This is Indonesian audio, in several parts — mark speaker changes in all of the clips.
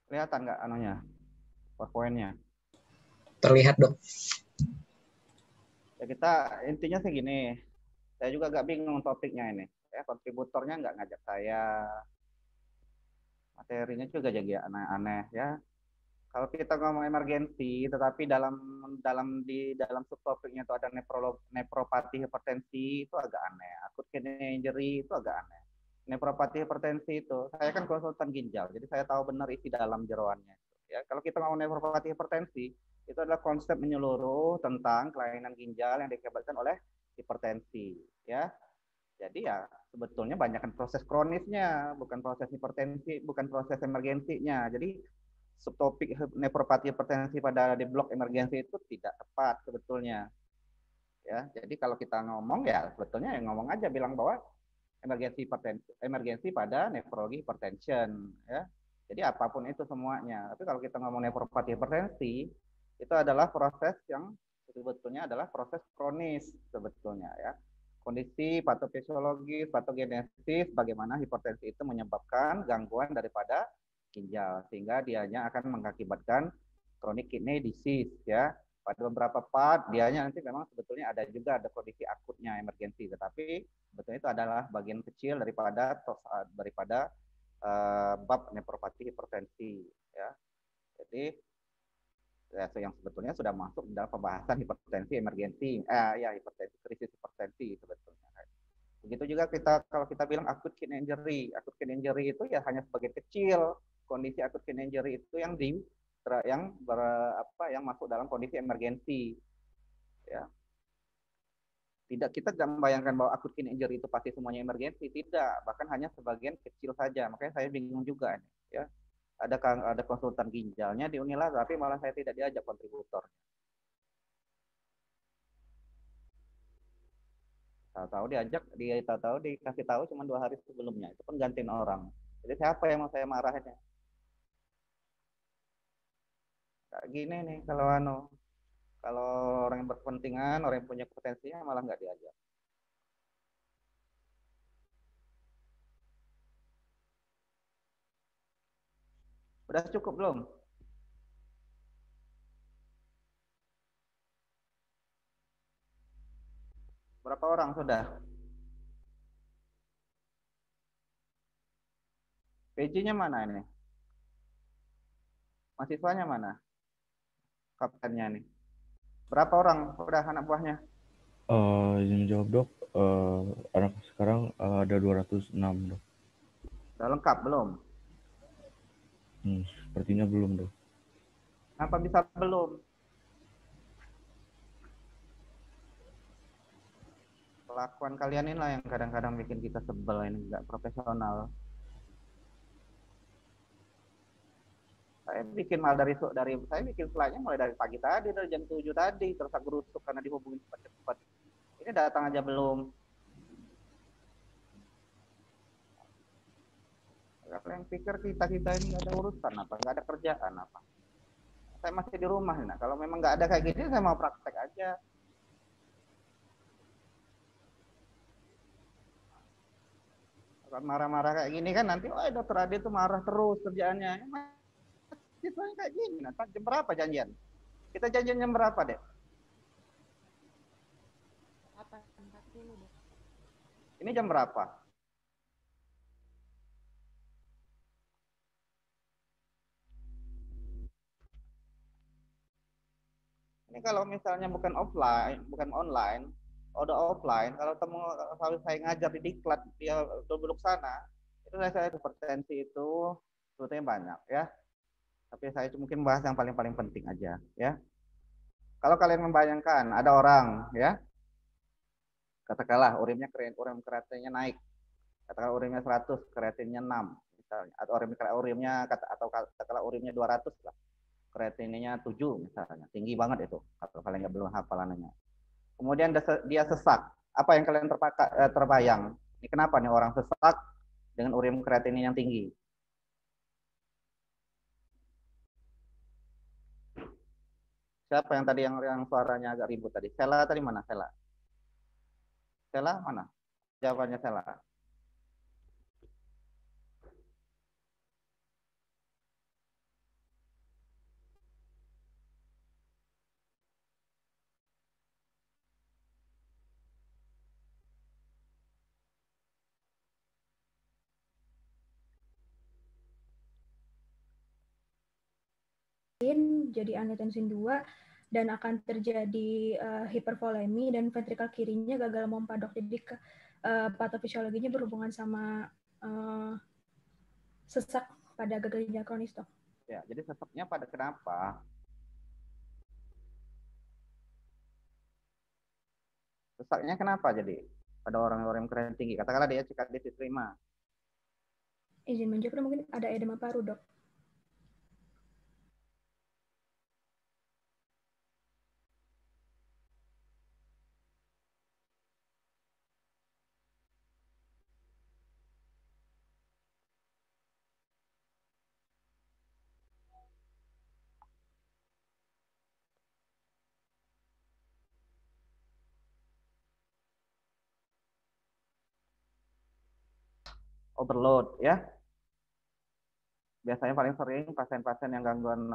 Speaker 1: Kelihatan nggak anunya, PowerPoint-nya?
Speaker 2: Terlihat dok.
Speaker 1: Ya kita intinya sih gini, saya juga agak bingung topiknya ini. Ya, kontributornya nggak ngajak saya, materinya juga jadi aneh-aneh ya. Kalau kita ngomong emergensi, tetapi dalam subtopiknya itu ada nefropati hipertensi, itu agak aneh. Akut kidney injury itu agak aneh. Nefropati hipertensi itu, saya kan konsultan ginjal, jadi saya tahu benar isi dalam jeroannya. Ya, kalau kita ngomong nefropati hipertensi, itu adalah konsep menyeluruh tentang kelainan ginjal yang diakibatkan oleh hipertensi. Ya, jadi ya sebetulnya banyakkan proses kronisnya, bukan proses hipertensi, bukan proses emergensinya. Jadi subtopik nefropati hipertensi pada di blok emergensi itu tidak tepat sebetulnya. Ya, jadi kalau kita ngomong ya sebetulnya ya ngomong aja bilang bahwa emergensi pada nefrologi hypertension ya. Jadi apapun itu semuanya. Tapi kalau kita ngomong nefropati hipertensi itu adalah proses yang sebetulnya adalah proses kronis sebetulnya ya. Kondisi patofisiologis, patogenesis bagaimana hipertensi itu menyebabkan gangguan daripada ginjal sehingga dianya akan mengakibatkan chronic kidney disease ya. Pada beberapa part dianya nanti memang sebetulnya ada juga ada kondisi akutnya emergensi, tetapi sebetulnya itu adalah bagian kecil daripada bab nefropati hipertensi ya. Jadi ya, yang sebetulnya sudah masuk dalam pembahasan hipertensi emergensi, ya hipertensi krisis hipertensi sebetulnya. Begitu juga kalau kita bilang akut kidney injury itu ya hanya sebagai kecil kondisi akut kidney injury itu yang masuk dalam kondisi emergensi ya. Tidak, kita tidak membayangkan bahwa akut kidney injury itu pasti semuanya emergensi, tidak, bahkan hanya sebagian kecil saja. Makanya saya bingung juga nih, ya. Ada konsultan ginjalnya di Unila, tapi malah saya tidak diajak kontributor. Tahu-tahu diajak, tahu-tahu dikasih tahu cuma 2 hari sebelumnya. Itu pun gantiin orang. Jadi siapa yang mau saya marahin? Kayak gini nih kalau orang yang berkepentingan, orang yang punya potensinya malah nggak diajak. Udah cukup belum? Berapa orang sudah? PJ-nya mana ini? Mahasiswanya mana? Kaptennya nih. Berapa orang udah anak buahnya?
Speaker 3: Izin menjawab dok, anak sekarang ada 206 dok.
Speaker 1: Udah lengkap belum?
Speaker 3: Sepertinya belum dok.
Speaker 1: Kenapa bisa belum? Kelakuan kalian inilah yang kadang-kadang bikin kita sebel, ini nggak profesional. Saya bikin slide-nya mulai dari pagi tadi, dari jam 7 tadi, terus aku rusuk karena dihubungin cepat-cepat. Ini datang aja belum. Kalian pikir kita ini nggak ada urusan apa, nggak ada kerjaan apa? Saya masih di rumah nih. Nah, kalau memang nggak ada kayak gini, saya mau praktek aja. Kalau marah-marah kayak gini kan nanti, oh dokter Ade tuh marah terus kerjaannya. Siswanya kayak gini, nah, jam berapa janjian? Kita janjian jam berapa, Dek?
Speaker 4: 8.40, Dok.
Speaker 1: Ini jam berapa? Ini kalau misalnya bukan offline, bukan online, udah offline, kalau saya ngajar di diklat dia duduk sana, itu saya kompetensi itu sebetulnya banyak ya. Tapi saya mungkin bahas yang paling-paling penting aja ya. Kalau kalian membayangkan ada orang ya, katakanlah urim kreatinnya naik, katakanlah urimnya 100, kreatinnya 6 misalnya, atau katakanlah urimnya 200 lah, kreatinnya 7 misalnya, tinggi banget itu kalau kalian nggak belum hafalannya. Kemudian dia sesak, apa yang kalian terbayang? Ini kenapa nih orang sesak dengan urim kreatinnya yang tinggi? Siapa yang tadi yang suaranya agak ribut tadi? Sela tadi mana? Sela mana? Jawabannya Sela.
Speaker 5: jadi angiotensin 2 dan akan terjadi hipervolemi dan ventrikal kirinya gagal pompa, Dok. Jadi patofisiologinya berhubungan sama sesak pada gagal ginjal kronis, Dok.
Speaker 1: Ya, jadi sesaknya pada kenapa? Sesaknya kenapa jadi pada orang-orang yang kreatin tinggi? Katakanlah dia CKD diterima.
Speaker 5: Izin menjawab, mungkin ada edema paru, Dok.
Speaker 1: Overload ya. Biasanya paling sering pasien-pasien yang gangguan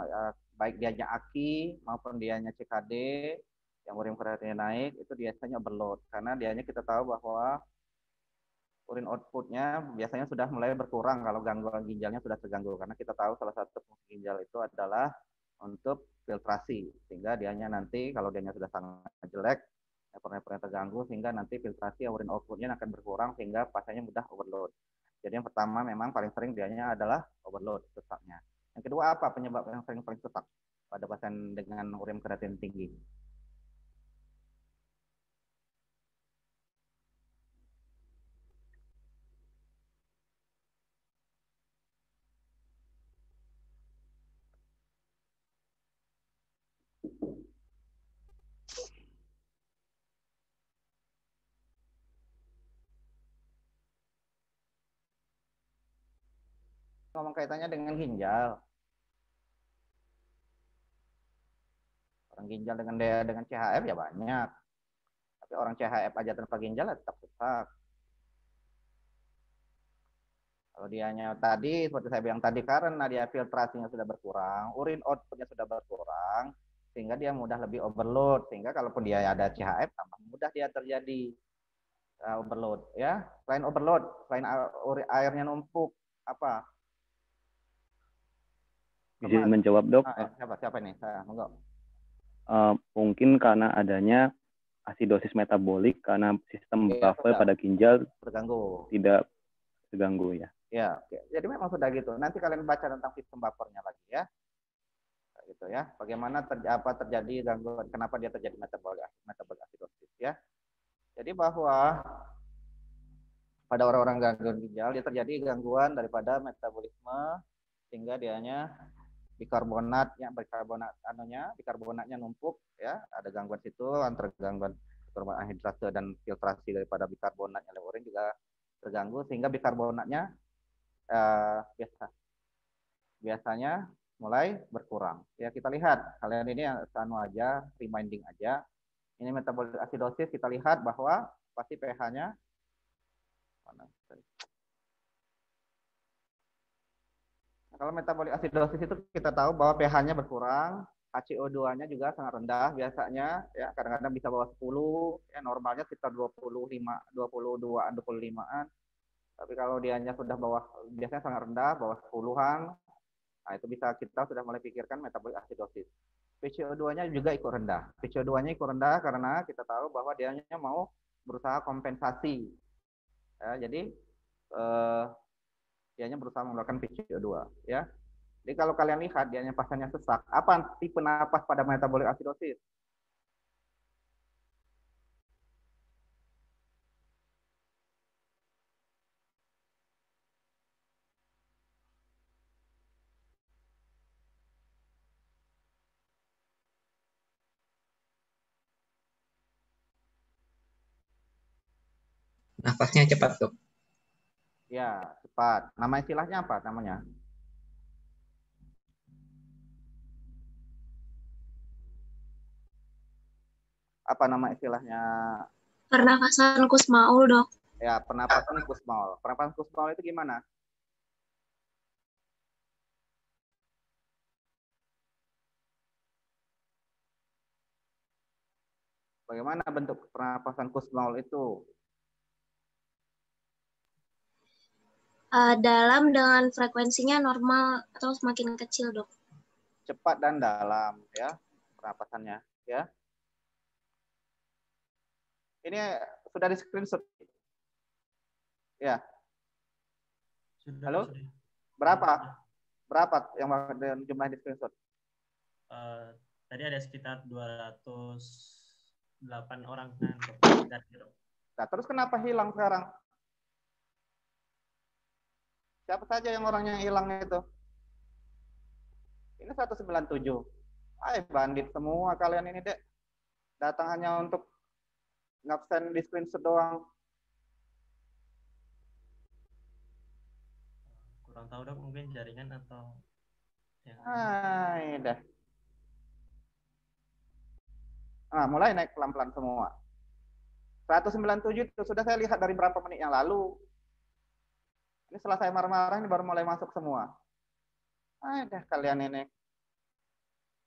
Speaker 1: baik dianya AKI maupun dianya CKD yang urin kreatinnya naik itu biasanya overload karena dianya kita tahu bahwa urin outputnya biasanya sudah mulai berkurang kalau gangguan ginjalnya sudah terganggu karena kita tahu salah satu fungsi ginjal itu adalah untuk filtrasi sehingga dianya nanti kalau dianya sudah sangat jelek nepro-nepronya terganggu sehingga nanti filtrasi urin outputnya akan berkurang sehingga pasiennya mudah overload. Jadi yang pertama memang paling sering dianya adalah overload sesaknya. Yang kedua apa penyebab yang paling sesak pada pasien dengan urin kreatin tinggi? Ngomong kaitannya dengan ginjal. Orang ginjal dengan CHF ya banyak. Tapi orang CHF aja tanpa ginjal tetap sesak. Kalau dianya tadi, seperti saya bilang tadi, karena dia filtrasinya sudah berkurang, urin outputnya sudah berkurang, sehingga dia mudah lebih overload. Sehingga kalaupun dia ada CHF, tambah mudah dia terjadi overload. Ya, selain overload, selain airnya numpuk, apa?
Speaker 6: Izin menjawab, Dok.
Speaker 1: Siapa nih? Saya, monggo.
Speaker 6: Mungkin karena adanya asidosis metabolik karena sistem buffer pada ginjal
Speaker 1: terganggu.
Speaker 6: Tidak terganggu ya.
Speaker 1: Ya, jadi memang sudah gitu. Nanti kalian baca tentang sistem buffernya lagi ya. Gitu ya. Bagaimana terjadi gangguan, kenapa dia terjadi metabolik asidosis ya. Jadi bahwa pada orang-orang gangguan ginjal dia terjadi gangguan daripada metabolisme sehingga dianya bikarbonatnya numpuk ya, ada gangguan situ antara gangguan anhidrase dan filtrasi daripada bikarbonatnya oleh urin juga terganggu sehingga bikarbonatnya biasanya mulai berkurang. Ya kita lihat kalian ini yang aja reminding aja. Ini metabolik asidosis kita lihat bahwa pasti pH-nya mana? Kalau metabolik asidosis itu kita tahu bahwa pH-nya berkurang, HCO2-nya juga sangat rendah biasanya ya, kadang-kadang bisa bawah 10, ya normalnya sekitar 22-an. Tapi kalau dianya sudah bawah, biasanya sangat rendah, bawah 10-an. Nah, itu bisa kita sudah mulai pikirkan metabolik asidosis. PCO2-nya juga ikut rendah. PCO2-nya ikut rendah karena kita tahu bahwa dianya mau berusaha kompensasi. Ya, jadi dianya berusaha mengeluarkan PCO2 ya. Jadi kalau kalian lihat dianya pasiennya sesak, apa tipe napas pada metabolik asidosis?
Speaker 2: Nafasnya cepat, Dok.
Speaker 1: Ya, cepat. Nama istilahnya apa namanya? Apa nama istilahnya?
Speaker 7: Pernafasan Kussmaul, Dok.
Speaker 1: Ya, pernapasan Kussmaul. Pernapasan Kussmaul itu gimana? Bagaimana bentuk pernapasan Kussmaul itu?
Speaker 7: Dalam dengan frekuensinya normal atau semakin kecil, Dok.
Speaker 1: cepat dan dalam ya pernapasannya ya. Ini sudah di screenshot ya.
Speaker 8: Sudah,
Speaker 1: Halo?
Speaker 8: sudah.
Speaker 1: Berapa?
Speaker 8: Sudah.
Speaker 1: Berapa yang jumlah di screenshot?
Speaker 8: Tadi ada sekitar 208 orang kan, Dok.
Speaker 1: Nah, terus kenapa hilang sekarang? Siapa saja yang orangnya hilang itu? Ini 197. Bandit semua kalian ini, Dek. Datang hanya untuk ngabsen di screenshot doang.
Speaker 8: Kurang tahu, Dok, mungkin jaringan atau yang
Speaker 1: dah. Nah, mulai naik pelan-pelan semua. 197 itu sudah saya lihat dari berapa menit yang lalu. Ini setelah saya marah-marah ini baru mulai masuk semua. Dah kalian ini.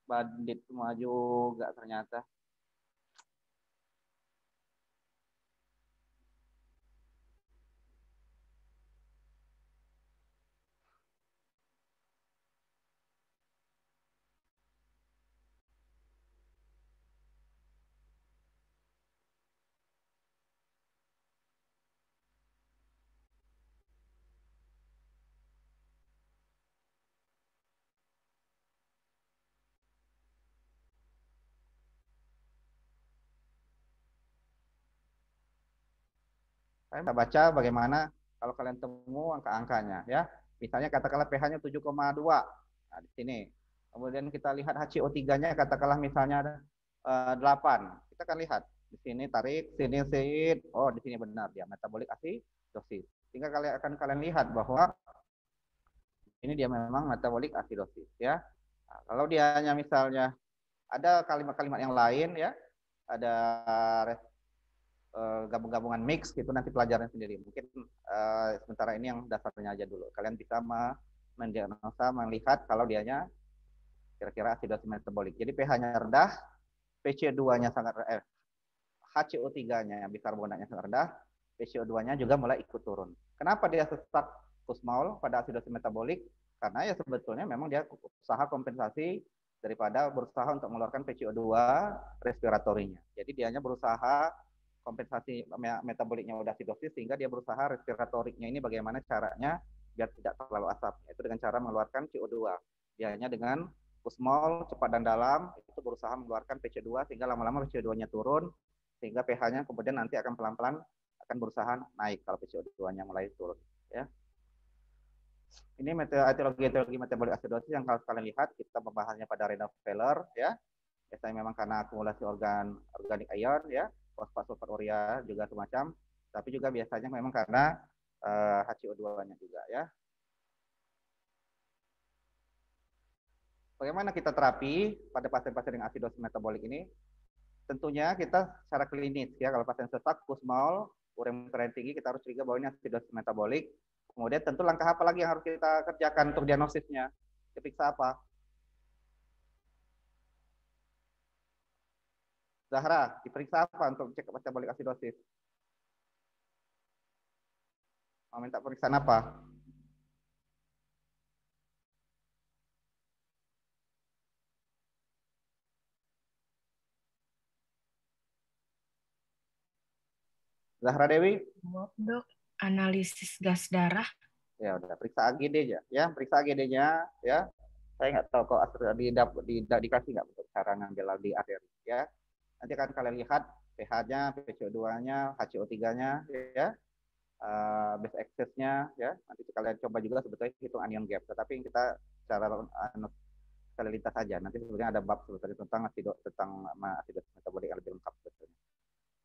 Speaker 1: Bandit semua juga ternyata. Saya bisa baca bagaimana kalau kalian temu angka-angkanya ya. Misalnya katakanlah pH-nya 7,2. Nah, di sini. Kemudian kita lihat HCO3-nya katakanlah misalnya 8. Kita akan lihat di sini tarik, sini sit. Oh, di sini benar dia metabolik asidosis. Sehingga kalian lihat bahwa ini dia memang metabolik asidosis ya. Nah, kalau dia hanya misalnya ada kalimat-kalimat yang lain ya, ada gabung-gabungan mix gitu nanti pelajaran sendiri. Mungkin sementara ini yang dasarnya aja dulu. Kalian bisa mendiagnosa, melihat kalau dianya kira-kira asidosis metabolik. Jadi pH-nya rendah, PC2-nya sangat HCO3-nya bikarbonatnya sangat rendah, PCO2-nya juga mulai ikut turun. Kenapa dia sesak Kussmaul pada asidosis metabolik? Karena ya sebetulnya memang dia usaha kompensasi daripada berusaha untuk mengeluarkan PCO2 respiratorinya. Jadi dianya berusaha kompensasi metaboliknya udah asidosis sehingga dia berusaha respiratoriknya ini bagaimana caranya biar tidak terlalu asap. Itu dengan cara mengeluarkan CO2. Dianya dengan Kussmaul cepat dan dalam itu berusaha mengeluarkan PC2 sehingga lama-lama PC2-nya turun sehingga pH-nya kemudian nanti akan pelan-pelan akan berusaha naik kalau PC2-nya mulai turun ya. Ini etiologi metabolik asidosis yang kalau kalian lihat kita membahasnya pada renal failure ya. Biasanya memang karena akumulasi organik ion ya, fosfat sulfaturia juga semacam, tapi juga biasanya memang karena HCO2-nya juga ya. Bagaimana kita terapi pada pasien-pasien dengan asidosis metabolik ini? Tentunya kita secara klinis ya, kalau pasien sesak, Kussmaul, urem tinggi, kita harus curiga bahwa ini asidosis metabolik. Kemudian tentu langkah apa lagi yang harus kita kerjakan untuk diagnosisnya? Diperiksa apa? Zahra, diperiksa apa untuk cek metabolik asidosis? Mau minta pemeriksaan apa? Zahra Dewi?
Speaker 4: Dok, analisis gas darah.
Speaker 1: Ya udah, periksa AGD aja ya, periksa AGD-nya ya. Saya nggak tahu kok dikasih nggak untuk cara ngambil di arteri ya. Nanti akan kalian lihat pH-nya, PCO2-nya, HCO3-nya ya. Base excess-nya ya. Nanti kalian coba juga sebetulnya hitung anion gap, tetapi kita cara sekali lintas saja. Nanti sebetulnya ada bab sebetulnya tentang asidosis metabolik yang lebih lengkap sebetulnya.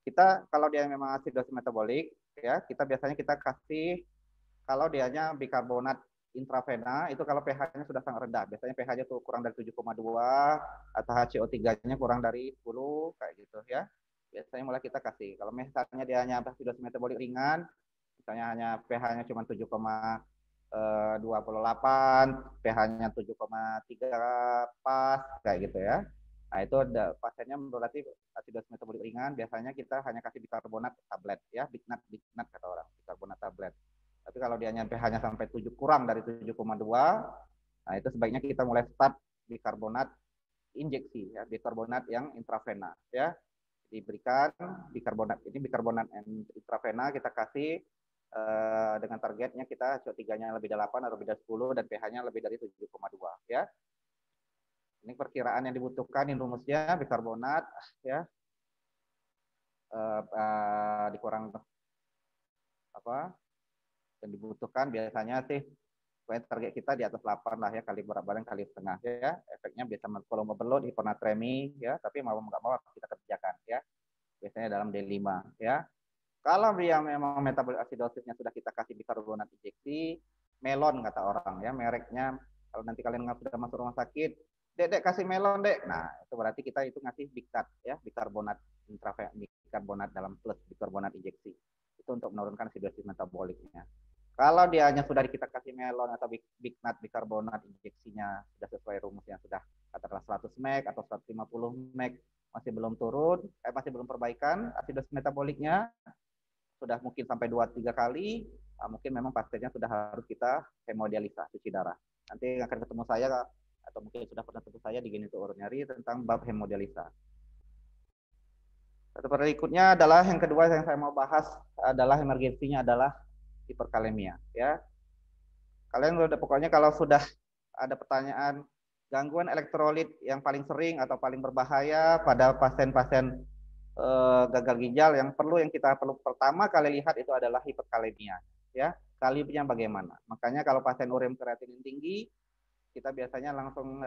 Speaker 1: Kita kalau dia memang asidosis metabolik ya, kita biasanya kita kasih kalau dianya bikarbonat intravena itu kalau pH-nya sudah sangat rendah. Biasanya pH-nya tuh kurang dari 7,2 atau HCO3-nya kurang dari 10 kayak gitu ya. Biasanya mulai kita kasih. Kalau misalnya dia hanya asidosis metabolik ringan, misalnya hanya pH-nya cuma 7,28, pH-nya 7,3 pas kayak gitu ya. Nah, itu pasiennya berarti asidosis metabolik ringan, biasanya kita hanya kasih bikarbonat tablet ya, bignat kata orang, bikarbonat tablet. Tapi kalau dia pH-nya sampai 7 kurang dari 7,2, nah itu sebaiknya kita mulai start bikarbonat injeksi, ya, bikarbonat yang intravena, ya. Diberikan bikarbonat ini, bikarbonat intravena kita kasih dengan targetnya kita CO3-nya lebih dari 8 atau lebih dari 10 dan pH-nya lebih dari 7,2, ya. Ini perkiraan yang dibutuhkan, ini rumusnya bikarbonat, ya, dikurang apa yang dibutuhkan biasanya sih target kita di atas 8 lah ya, kali berat badan kali setengah, ya. Efeknya biasa kalau overload, hiponatremi, ya, tapi mau nggak mau kita kerjakan, ya. Biasanya dalam D5, ya. Kalau dia memang metabolic acidosisnya sudah kita kasih bikarbonat injeksi, melon kata orang, ya, mereknya. Kalau nanti kalian sudah masuk rumah sakit, dek kasih melon dek. Nah, itu berarti kita itu ngasih bikat, ya, bikarbonat intravena, bikarbonat dalam plus bikarbonat injeksi. Itu untuk menurunkan acidosis metaboliknya. Kalau dia hanya sudah kita kasih melon atau bignat bikarbonat injeksinya sudah sesuai rumus yang sudah katakanlah 100 mg atau 150 mg masih belum turun, masih belum perbaikan acidosis metaboliknya, sudah mungkin sampai 2-3 kali, mungkin memang pasiennya sudah harus kita hemodialisa, cuci darah. Nanti akan ketemu saya atau mungkin sudah pernah ketemu saya di Genito Urinary tentang bab hemodialisa. Satu berikutnya adalah yang kedua yang saya mau bahas adalah emergensinya adalah hiperkalemia, ya. Kalian udah pokoknya kalau sudah ada pertanyaan gangguan elektrolit yang paling sering atau paling berbahaya pada pasien-pasien gagal ginjal, yang kita perlu pertama kali lihat itu adalah hiperkalemia, ya. Kaliumnya bagaimana? Makanya kalau pasien urin kreatinin tinggi, kita biasanya langsung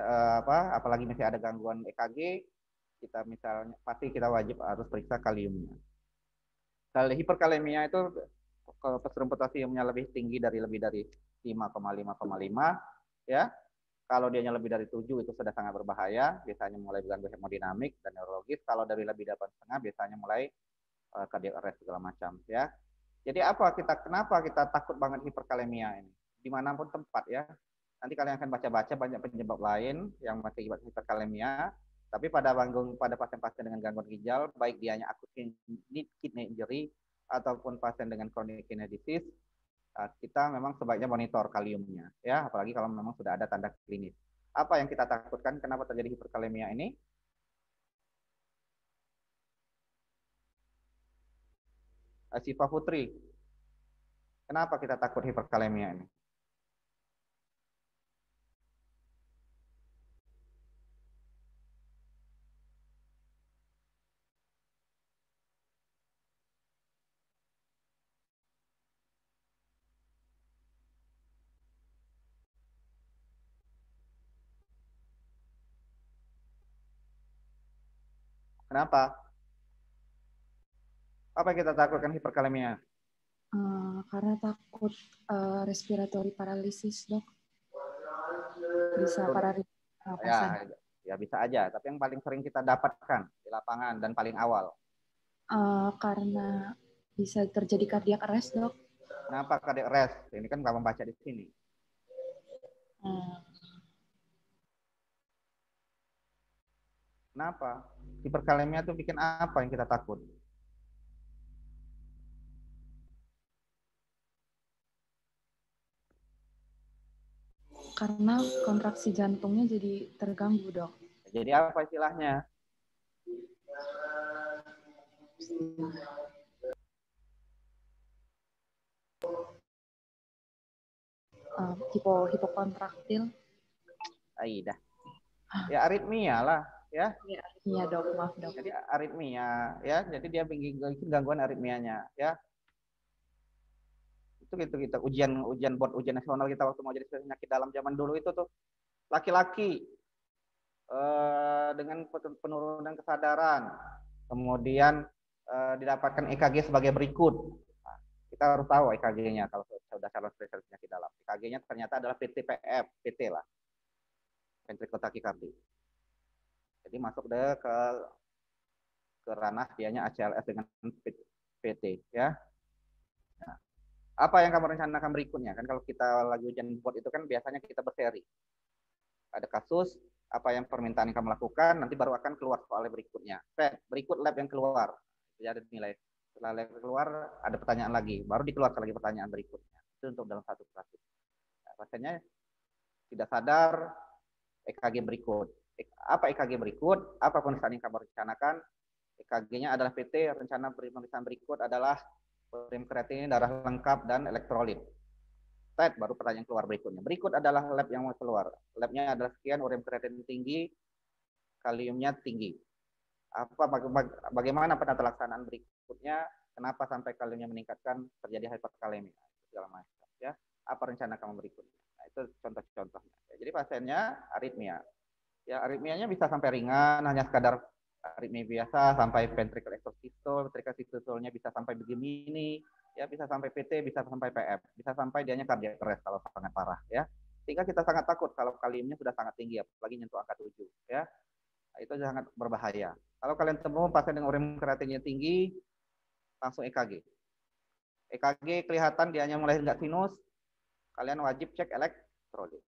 Speaker 1: apalagi masih ada gangguan EKG, kita misalnya pasti kita wajib harus periksa kaliumnya. Kalau hiperkalemia itu serum potasiumnya lebih tinggi dari 5,5, ya. Kalau dia lebih dari 7 itu sudah sangat berbahaya, biasanya mulai mengganggu hemodinamik dan neurologis. Kalau dari lebih dari 8,5 biasanya mulai cardiac arrest segala macam, ya. Jadi kenapa kita takut banget hiperkalemia ini? Dimanapun tempat, ya. Nanti kalian akan baca-baca banyak penyebab lain yang mengakibatkan hiperkalemia. Tapi pada pasien-pasien dengan gangguan ginjal, baik dianya akut kidney injury ataupun pasien dengan chronic kidney disease, kita memang sebaiknya monitor kaliumnya, ya, apalagi kalau memang sudah ada tanda klinis. Apa yang kita takutkan? Kenapa terjadi hiperkalemia ini? Siva Putri, kenapa kita takut hiperkalemia ini? Kenapa? Apa yang kita takutkan hiperkalemia?
Speaker 9: Karena takut respiratory paralysis, dok. Bisa paralysis.
Speaker 1: Ya bisa aja. Tapi yang paling sering kita dapatkan di lapangan dan paling awal.
Speaker 9: Karena bisa terjadi cardiac arrest, dok.
Speaker 1: Kenapa cardiac arrest? Ini kan nggak membaca di sini. Kenapa? Hiperkalemia itu bikin apa yang kita takut?
Speaker 9: Karena kontraksi jantungnya jadi terganggu, dok.
Speaker 1: Jadi apa istilahnya?
Speaker 9: Hipokontraktil.
Speaker 1: Dah. Ya aritmia lah, ya.
Speaker 9: Iya, dok, maaf, dok.
Speaker 1: Jadi aritmia, ya. Jadi dia bikin gangguan aritmianya, ya. Itu kita ujian nasional kita waktu mau jadi penyakit dalam zaman dulu itu tuh laki-laki dengan penurunan kesadaran, kemudian didapatkan EKG sebagai berikut. Nah, kita harus tahu EKG-nya kalau sudah calon spesialis penyakit dalam. EKG-nya ternyata adalah PT lah, ventricular tachycardia. Jadi masuk deh ke ranah dianya ACLS dengan PT, ya. Nah, apa yang kamu rencanakan berikutnya? Kan kalau kita lagi ujian board itu kan biasanya kita berseri. Ada kasus, apa yang permintaan yang kamu lakukan, nanti baru akan keluar soalnya berikutnya. Berikut lab yang keluar. Jadi ada nilai. Setelah lab keluar, ada pertanyaan lagi. Baru dikeluarkan lagi pertanyaan berikutnya. Itu untuk dalam satu kasus. Nah, pasiennya tidak sadar, EKG berikut. Apa EKG berikut? Apa pemeriksaan yang kamu rencanakan? EKG-nya adalah PT, rencana pemeriksaan berikut adalah urin kreatinin, darah lengkap, dan elektrolit. Baru pertanyaan keluar berikutnya. Berikut adalah lab yang mau keluar. Labnya adalah sekian, urin kreatinin tinggi, kaliumnya tinggi. Bagaimana penata laksanaan berikutnya? Kenapa sampai kaliumnya meningkatkan, terjadi hiperkalemia, segala macam. Ya, apa rencana kamu berikutnya? Nah, itu contoh-contohnya. Ya, jadi pasiennya aritmia. Ya, aritmianya bisa sampai ringan, hanya sekadar aritmia biasa, sampai ventricle extrasystole, ventricle systole-nya bisa sampai begini, ya bisa sampai PT, bisa sampai PF, bisa sampai dianya cardiac arrest kalau sangat parah, ya. Sehingga kita sangat takut kalau kaliumnya sudah sangat tinggi, apalagi nyentuh angka 7, ya. Nah, itu sangat berbahaya. Kalau kalian temu pasien dengan urin kreatinnya tinggi, langsung EKG. EKG kelihatan dianya mulai nggak sinus, kalian wajib cek elektrolit.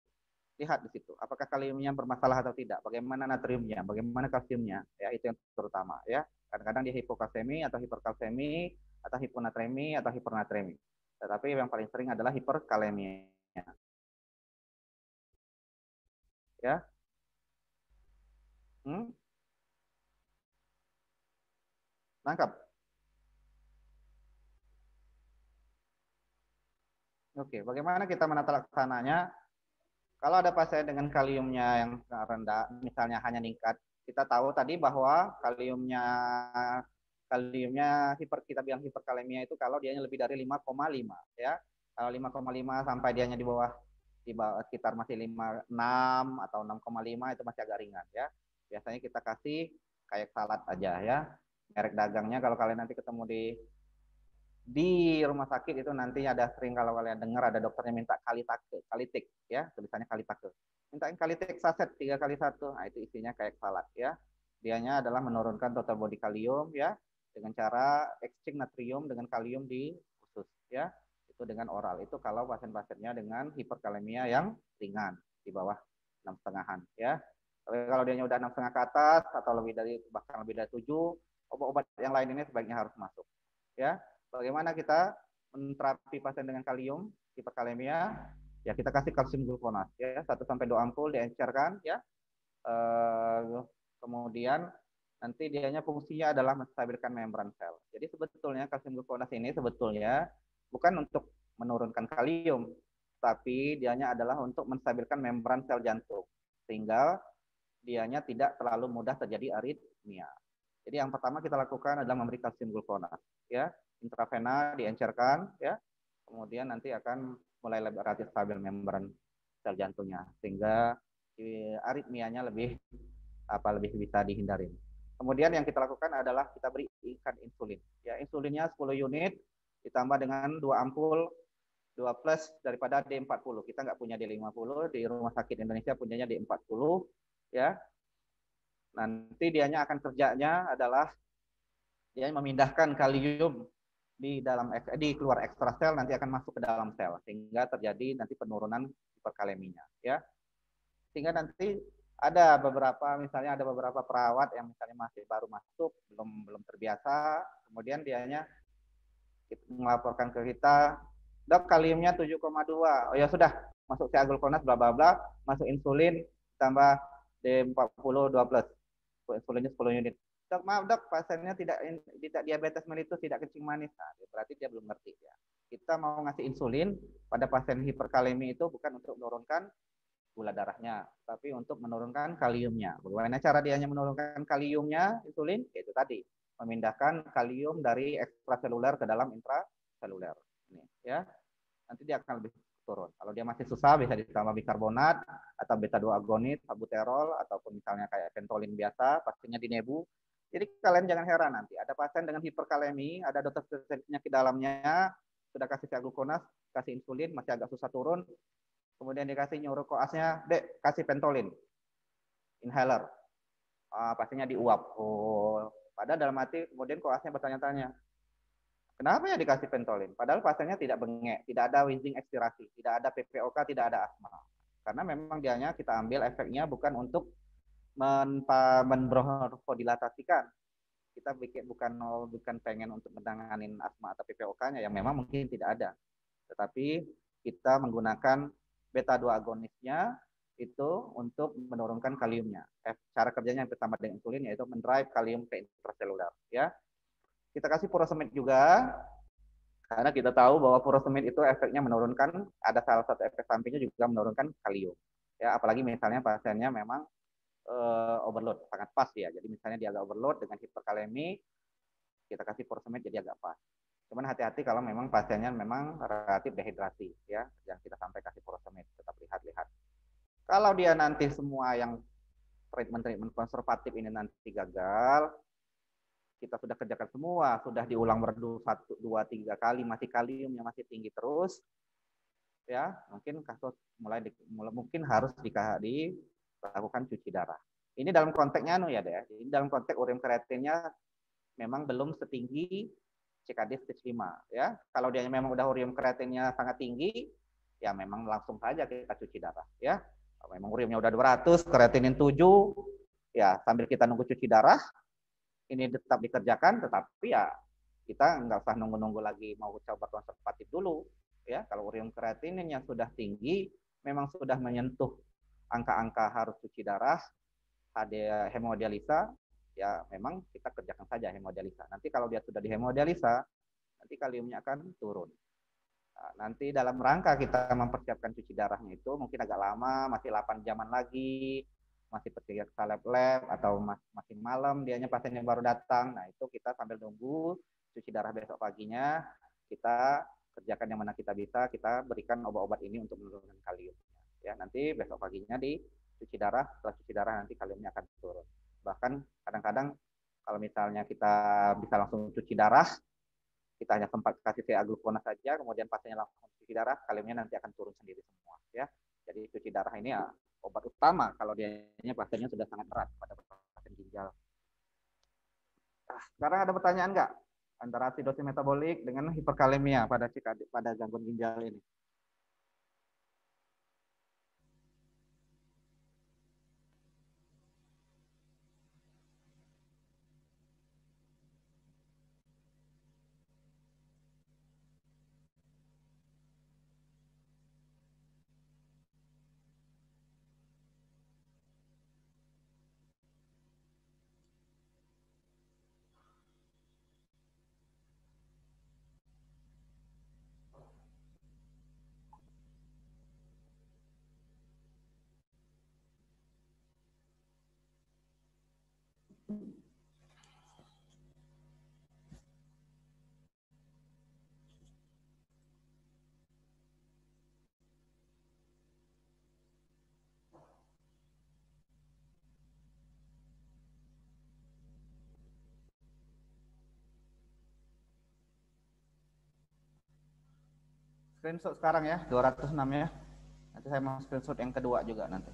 Speaker 1: Lihat di situ, apakah kaliumnya bermasalah atau tidak, bagaimana natriumnya, bagaimana kalsiumnya, ya itu yang terutama, ya. Kadang-kadang dia hipokalsemi atau hiperkalsemi atau hiponatremi atau hipernatremi. Tetapi yang paling sering adalah hiperkalemia. Ya. Nangkap? Oke, bagaimana kita menata laksananya? Kalau ada pasien dengan kaliumnya yang rendah, misalnya hanya meningkat, kita tahu tadi bahwa kaliumnya kita bilang hiperkalemia itu kalau dianya lebih dari 5,5, ya. Kalau 5,5 sampai dianya di bawah sekitar masih 5,6 atau 6,5 itu masih agak ringan, ya. Biasanya kita kasih kayak salad aja, ya. Merek dagangnya kalau kalian nanti ketemu di rumah sakit itu nanti ada sering kalau kalian dengar ada dokternya minta kalitik, ya, tulisannya kalitake. Minta kalitik saset 3x1, nah itu isinya kayak salad, ya. Dianya adalah menurunkan total body kalium, ya, dengan cara exchange natrium dengan kalium di usus, ya. Itu dengan oral. Itu kalau pasien-pasiennya dengan hiperkalemia yang ringan di bawah 6,5-an, ya. Tapi kalau dianya udah 6,5 ke atas atau bahkan lebih dari 7, obat-obat yang lain ini sebaiknya harus masuk, ya. Bagaimana kita menterapi pasien dengan kalium hiperkalemia? Ya kita kasih kalsium glukonat, ya 1-2 ampul diencerkan, ya. Kemudian nanti dianya fungsinya adalah menstabilkan membran sel. Jadi sebetulnya kalsium glukonat ini sebetulnya bukan untuk menurunkan kalium, tapi dianya adalah untuk menstabilkan membran sel jantung sehingga dianya tidak terlalu mudah terjadi aritmia. Jadi yang pertama kita lakukan adalah memberi kalsium glukonat, ya. Intravena diencerkan, ya. Kemudian nanti akan mulai relatif stabil membran sel jantungnya sehingga aritmianya lebih bisa dihindari. Kemudian yang kita lakukan adalah kita berikan insulin. Ya, insulinnya 10 unit ditambah dengan 2 ampul 2 plus daripada D40. Kita nggak punya D50, di Rumah Sakit Indonesia punyanya D40, ya. Nanti dianya akan kerjanya adalah dia memindahkan kalium di keluar ekstra sel nanti akan masuk ke dalam sel sehingga terjadi nanti penurunan hiperkaleminya, ya. Sehingga nanti ada beberapa perawat yang misalnya masih baru masuk, belum terbiasa, kemudian dianya melaporkan ke kita, "Dok, kaliumnya 7,2. Oh ya sudah, masuk siaglukonas bla bla bla, masuk insulin tambah D40 2 plus. Insulinnya 10 unit. Dok, maaf dok, pasiennya tidak diabetes mellitus, tidak kencing manis." Nah, berarti dia belum ngerti, ya. Kita mau ngasih insulin pada pasien hiperkalemi itu bukan untuk menurunkan gula darahnya, tapi untuk menurunkan kaliumnya. Bagaimana cara dia menurunkan kaliumnya insulin? Yaitu tadi, memindahkan kalium dari ekstraseluler ke dalam intraseluler. Ini, ya. Nanti dia akan lebih turun. Kalau dia masih susah bisa ditambah bikarbonat atau beta-2 agonis, sabuterol ataupun misalnya kayak pentolin biasa, pastinya di nebu. Jadi kalian jangan heran nanti ada pasien dengan hiperkalemi, ada dokter penyakit dalamnya, sudah kasih siaglukonas, kasih insulin, masih agak susah turun, kemudian dikasih nyuruh koasnya, "Dek, kasih pentolin, inhaler." Pastinya diuap. Oh, padahal dalam hati kemudian koasnya bertanya-tanya, kenapa ya dikasih pentolin? Padahal pasiennya tidak bengek, tidak ada wheezing ekspirasi, tidak ada PPOK, tidak ada asma. Karena memang dianya kita ambil efeknya bukan untuk membronchodilatasikan. Kita bukan pengen untuk menanganin asma atau PPOK-nya yang memang mungkin tidak ada. Tetapi kita menggunakan beta-2 agonisnya itu untuk menurunkan kaliumnya. Cara kerjanya yang pertama dengan insulin yaitu mendrive kalium ke intraseluler. Ya, kita kasih furosemid juga karena kita tahu bahwa furosemid itu efeknya menurunkan, ada salah satu efek sampingnya juga menurunkan kalium. Ya, apalagi misalnya pasiennya memang overload, sangat pas ya. Jadi misalnya dia agak overload dengan hiperkalemi, kita kasih furosemid jadi agak pas. Cuman hati-hati kalau memang pasiennya memang relatif dehidrasi ya, yang kita sampai kasih furosemid, tetap lihat-lihat. Kalau dia nanti semua yang treatment konservatif ini nanti gagal, kita sudah kerjakan semua, sudah diulang merdu 1, 2, 3 kali, masih kaliumnya masih tinggi terus, ya mungkin kasus mungkin harus dilakukan cuci darah. Ini dalam konteksnya ya deh. Ini dalam konteks ureum kreatinnya memang belum setinggi CKD stage 5 ya. Kalau dia memang udah ureum kreatinnya sangat tinggi, ya memang langsung saja kita cuci darah ya. Kalau memang ureumnya udah 200, kreatinin 7, ya sambil kita nunggu cuci darah, ini tetap dikerjakan, tetapi ya kita nggak usah nunggu-nunggu lagi mau coba konservatif dulu ya. Kalau ureum kreatinin yang sudah tinggi, memang sudah menyentuh angka-angka harus cuci darah, ada hemodialisa, ya memang kita kerjakan saja hemodialisa. Nanti kalau dia sudah di hemodialisa, nanti kaliumnya akan turun. Nah, nanti dalam rangka kita mempersiapkan cuci darahnya itu mungkin agak lama, masih 8 jaman lagi, masih periksa lab atau masih malam, dianya pasiennya baru datang. Nah itu kita sambil nunggu cuci darah besok paginya, kita kerjakan yang mana kita bisa, kita berikan obat-obat ini untuk menurunkan kalium. Ya, nanti besok paginya di cuci darah, setelah cuci darah nanti kaliumnya akan turun. Bahkan kadang-kadang kalau misalnya kita bisa langsung cuci darah, kita hanya sempat kasih CA glukona saja, kemudian pasiennya langsung cuci darah, kaliumnya nanti akan turun sendiri semua. Ya, jadi cuci darah ini ya obat utama kalau dianya pasiennya sudah sangat berat pada pasien ginjal. Sekarang ada pertanyaan nggak antara asidosis metabolik dengan hiperkalemia pada gangguan ginjal ini? Screenshot sekarang ya, 206 ya. Nanti saya mau screenshot yang kedua juga nanti.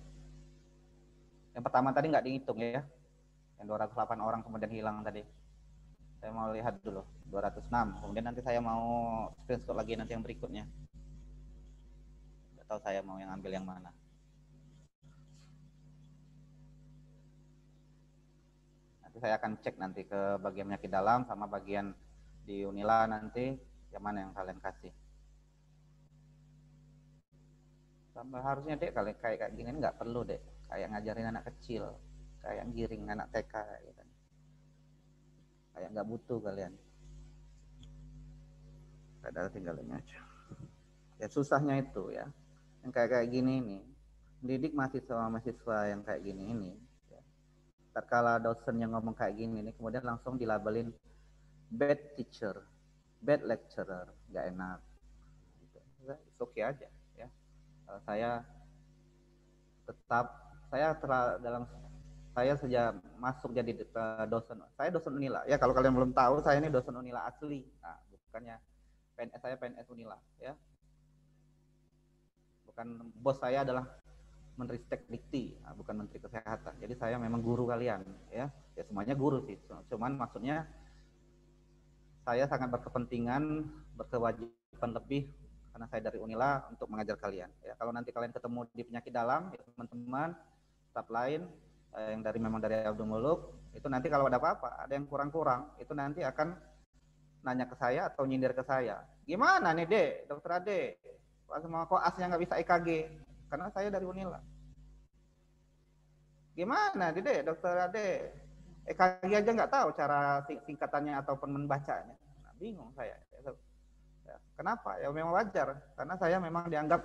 Speaker 1: Yang pertama tadi nggak dihitung ya. Yang 208 orang kemudian hilang tadi. Saya mau lihat dulu, 206. Kemudian nanti saya mau screenshot lagi nanti yang berikutnya. Nggak tahu saya mau yang ambil yang mana. Nanti saya akan cek nanti ke bagian penyakit dalam sama bagian di Unila nanti, yang mana yang kalian kasih. Tambah harusnya dek kalau kayak gini nggak perlu dek, kayak ngajarin anak kecil, kayak giring anak TK gitu. Kayak nggak butuh kalian. Padahal tinggal ini aja. Ya susahnya itu ya, yang kayak gini nih, didik mahasiswa yang kayak gini ini. Ya. Tatkala dosen yang ngomong kayak gini nih, kemudian langsung dilabelin bad teacher, bad lecturer, nggak enak. It's okay aja. Saya sejak masuk jadi dosen, saya dosen Unila ya. Kalau kalian belum tahu, saya ini dosen Unila asli. Nah, bukannya PNS, saya PNS Unila ya. Bukan, bos saya adalah Menteri Stekdikti, bukan Menteri Kesehatan. Jadi saya memang guru kalian ya. Ya semuanya guru sih. Cuman maksudnya saya sangat berkepentingan, berkewajiban lebih karena saya dari Unila untuk mengajar kalian. Ya, kalau nanti kalian ketemu di penyakit dalam, ya, teman-teman, staf lain yang memang dari Abdul Muluk, itu nanti kalau ada apa-apa, ada yang kurang-kurang, itu nanti akan nanya ke saya atau nyindir ke saya. Gimana nih Dek, Dokter Ade? Semua koasnya nggak bisa EKG, karena saya dari Unila. Gimana, Dede, dokter Ade? EKG aja nggak tahu cara singkatannya ataupun membacanya. Nah, bingung saya. Ya, kenapa? Ya memang wajar, karena saya memang dianggap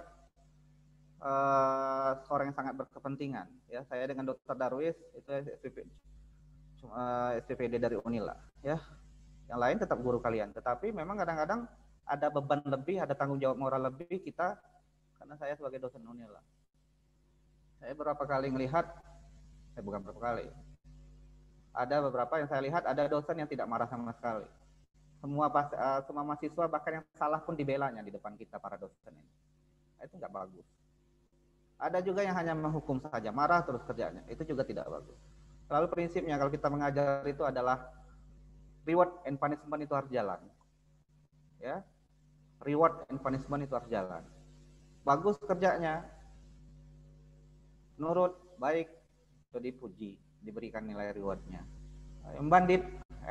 Speaker 1: seorang yang sangat berkepentingan. Ya, saya dengan Dokter Darwis itu SPPD dari Unila. Ya, yang lain tetap guru kalian. Tetapi memang kadang-kadang ada beban lebih, ada tanggung jawab moral lebih kita, karena saya sebagai dosen Unila. Saya beberapa kali melihat, bukan beberapa kali, ada beberapa yang saya lihat ada dosen yang tidak marah sama sekali. Semua mahasiswa bahkan yang salah pun dibelanya di depan kita para dosen ini. Itu nggak bagus. Ada juga yang hanya menghukum saja, marah terus kerjanya. Itu juga tidak bagus. Lalu prinsipnya kalau kita mengajar itu adalah reward and punishment itu harus jalan. Ya, reward and punishment itu harus jalan. Bagus kerjanya, nurut, baik, itu dipuji, diberikan nilai rewardnya. Yang bandit,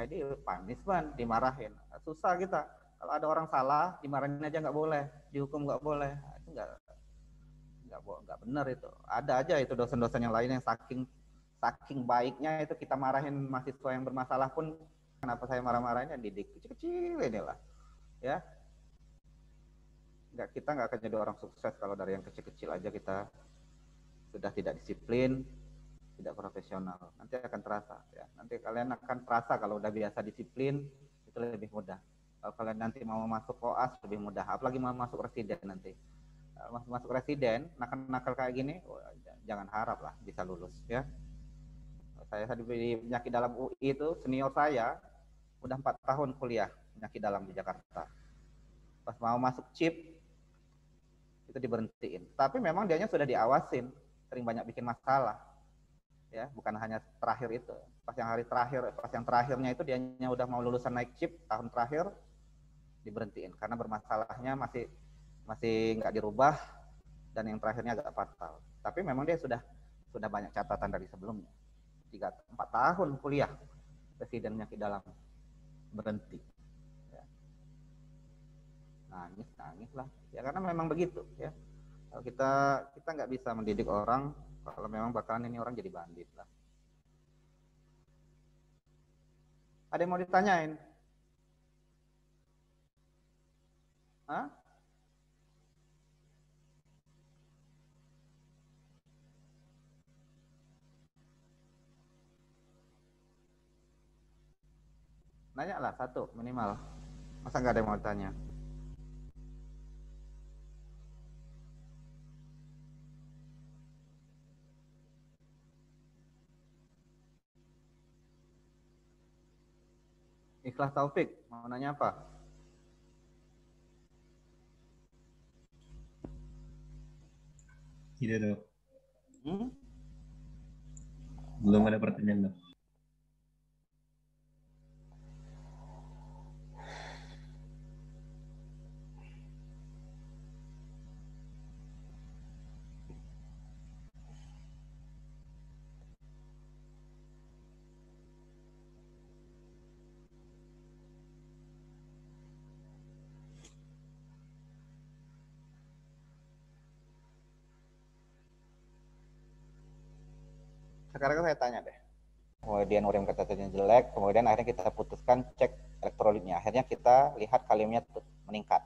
Speaker 1: ini punishment, dimarahin. Susah kita. Kalau ada orang salah, dimarahin aja nggak boleh, dihukum nggak boleh. Itu nggak benar itu. Ada aja itu dosen-dosen yang lain yang saking baiknya itu kita marahin mahasiswa yang bermasalah pun. Kenapa saya marah-marahin? Didik kecil-kecil inilah, ya. Kita nggak akan jadi orang sukses kalau dari yang kecil-kecil aja kita sudah tidak disiplin, tidak profesional. Nanti akan terasa, ya. Nanti kalian akan terasa kalau udah biasa disiplin itu lebih mudah. Kalau kalian nanti mau masuk koas lebih mudah, apalagi mau masuk residen nanti. Masuk residen, nakal-nakal kayak gini, jangan harap lah bisa lulus, ya. Saya di penyakit dalam UI itu senior saya udah 4 tahun kuliah penyakit dalam di Jakarta. Pas mau masuk CIP itu diberhentiin. Tapi memang dianya sudah diawasin, sering banyak bikin masalah. Ya, bukan hanya terakhir itu. Pas yang terakhirnya itu dianya udah mau lulusan naik CIP tahun terakhir diberhentiin karena bermasalahnya masih nggak dirubah dan yang terakhirnya agak fatal. Tapi memang dia sudah banyak catatan dari sebelumnya. 4 tahun kuliah presiden penyakit dalam berhenti. Ya. Nangis lah. Ya karena memang begitu, ya. Kalau kita nggak bisa mendidik orang kalau memang bakalan ini orang jadi bandit lah. Ada yang mau ditanyain? Hah? Nanya lah satu minimal. Masa nggak ada yang mau tanya? Ikhlas Taufik, mau nanya apa?
Speaker 10: Tidak, Dok. Belum ada pertanyaan, Dok.
Speaker 1: Sekarang saya tanya deh. Kemudian urin katatannya jelek, kemudian akhirnya kita putuskan cek elektrolitnya. Akhirnya kita lihat kaliumnya meningkat.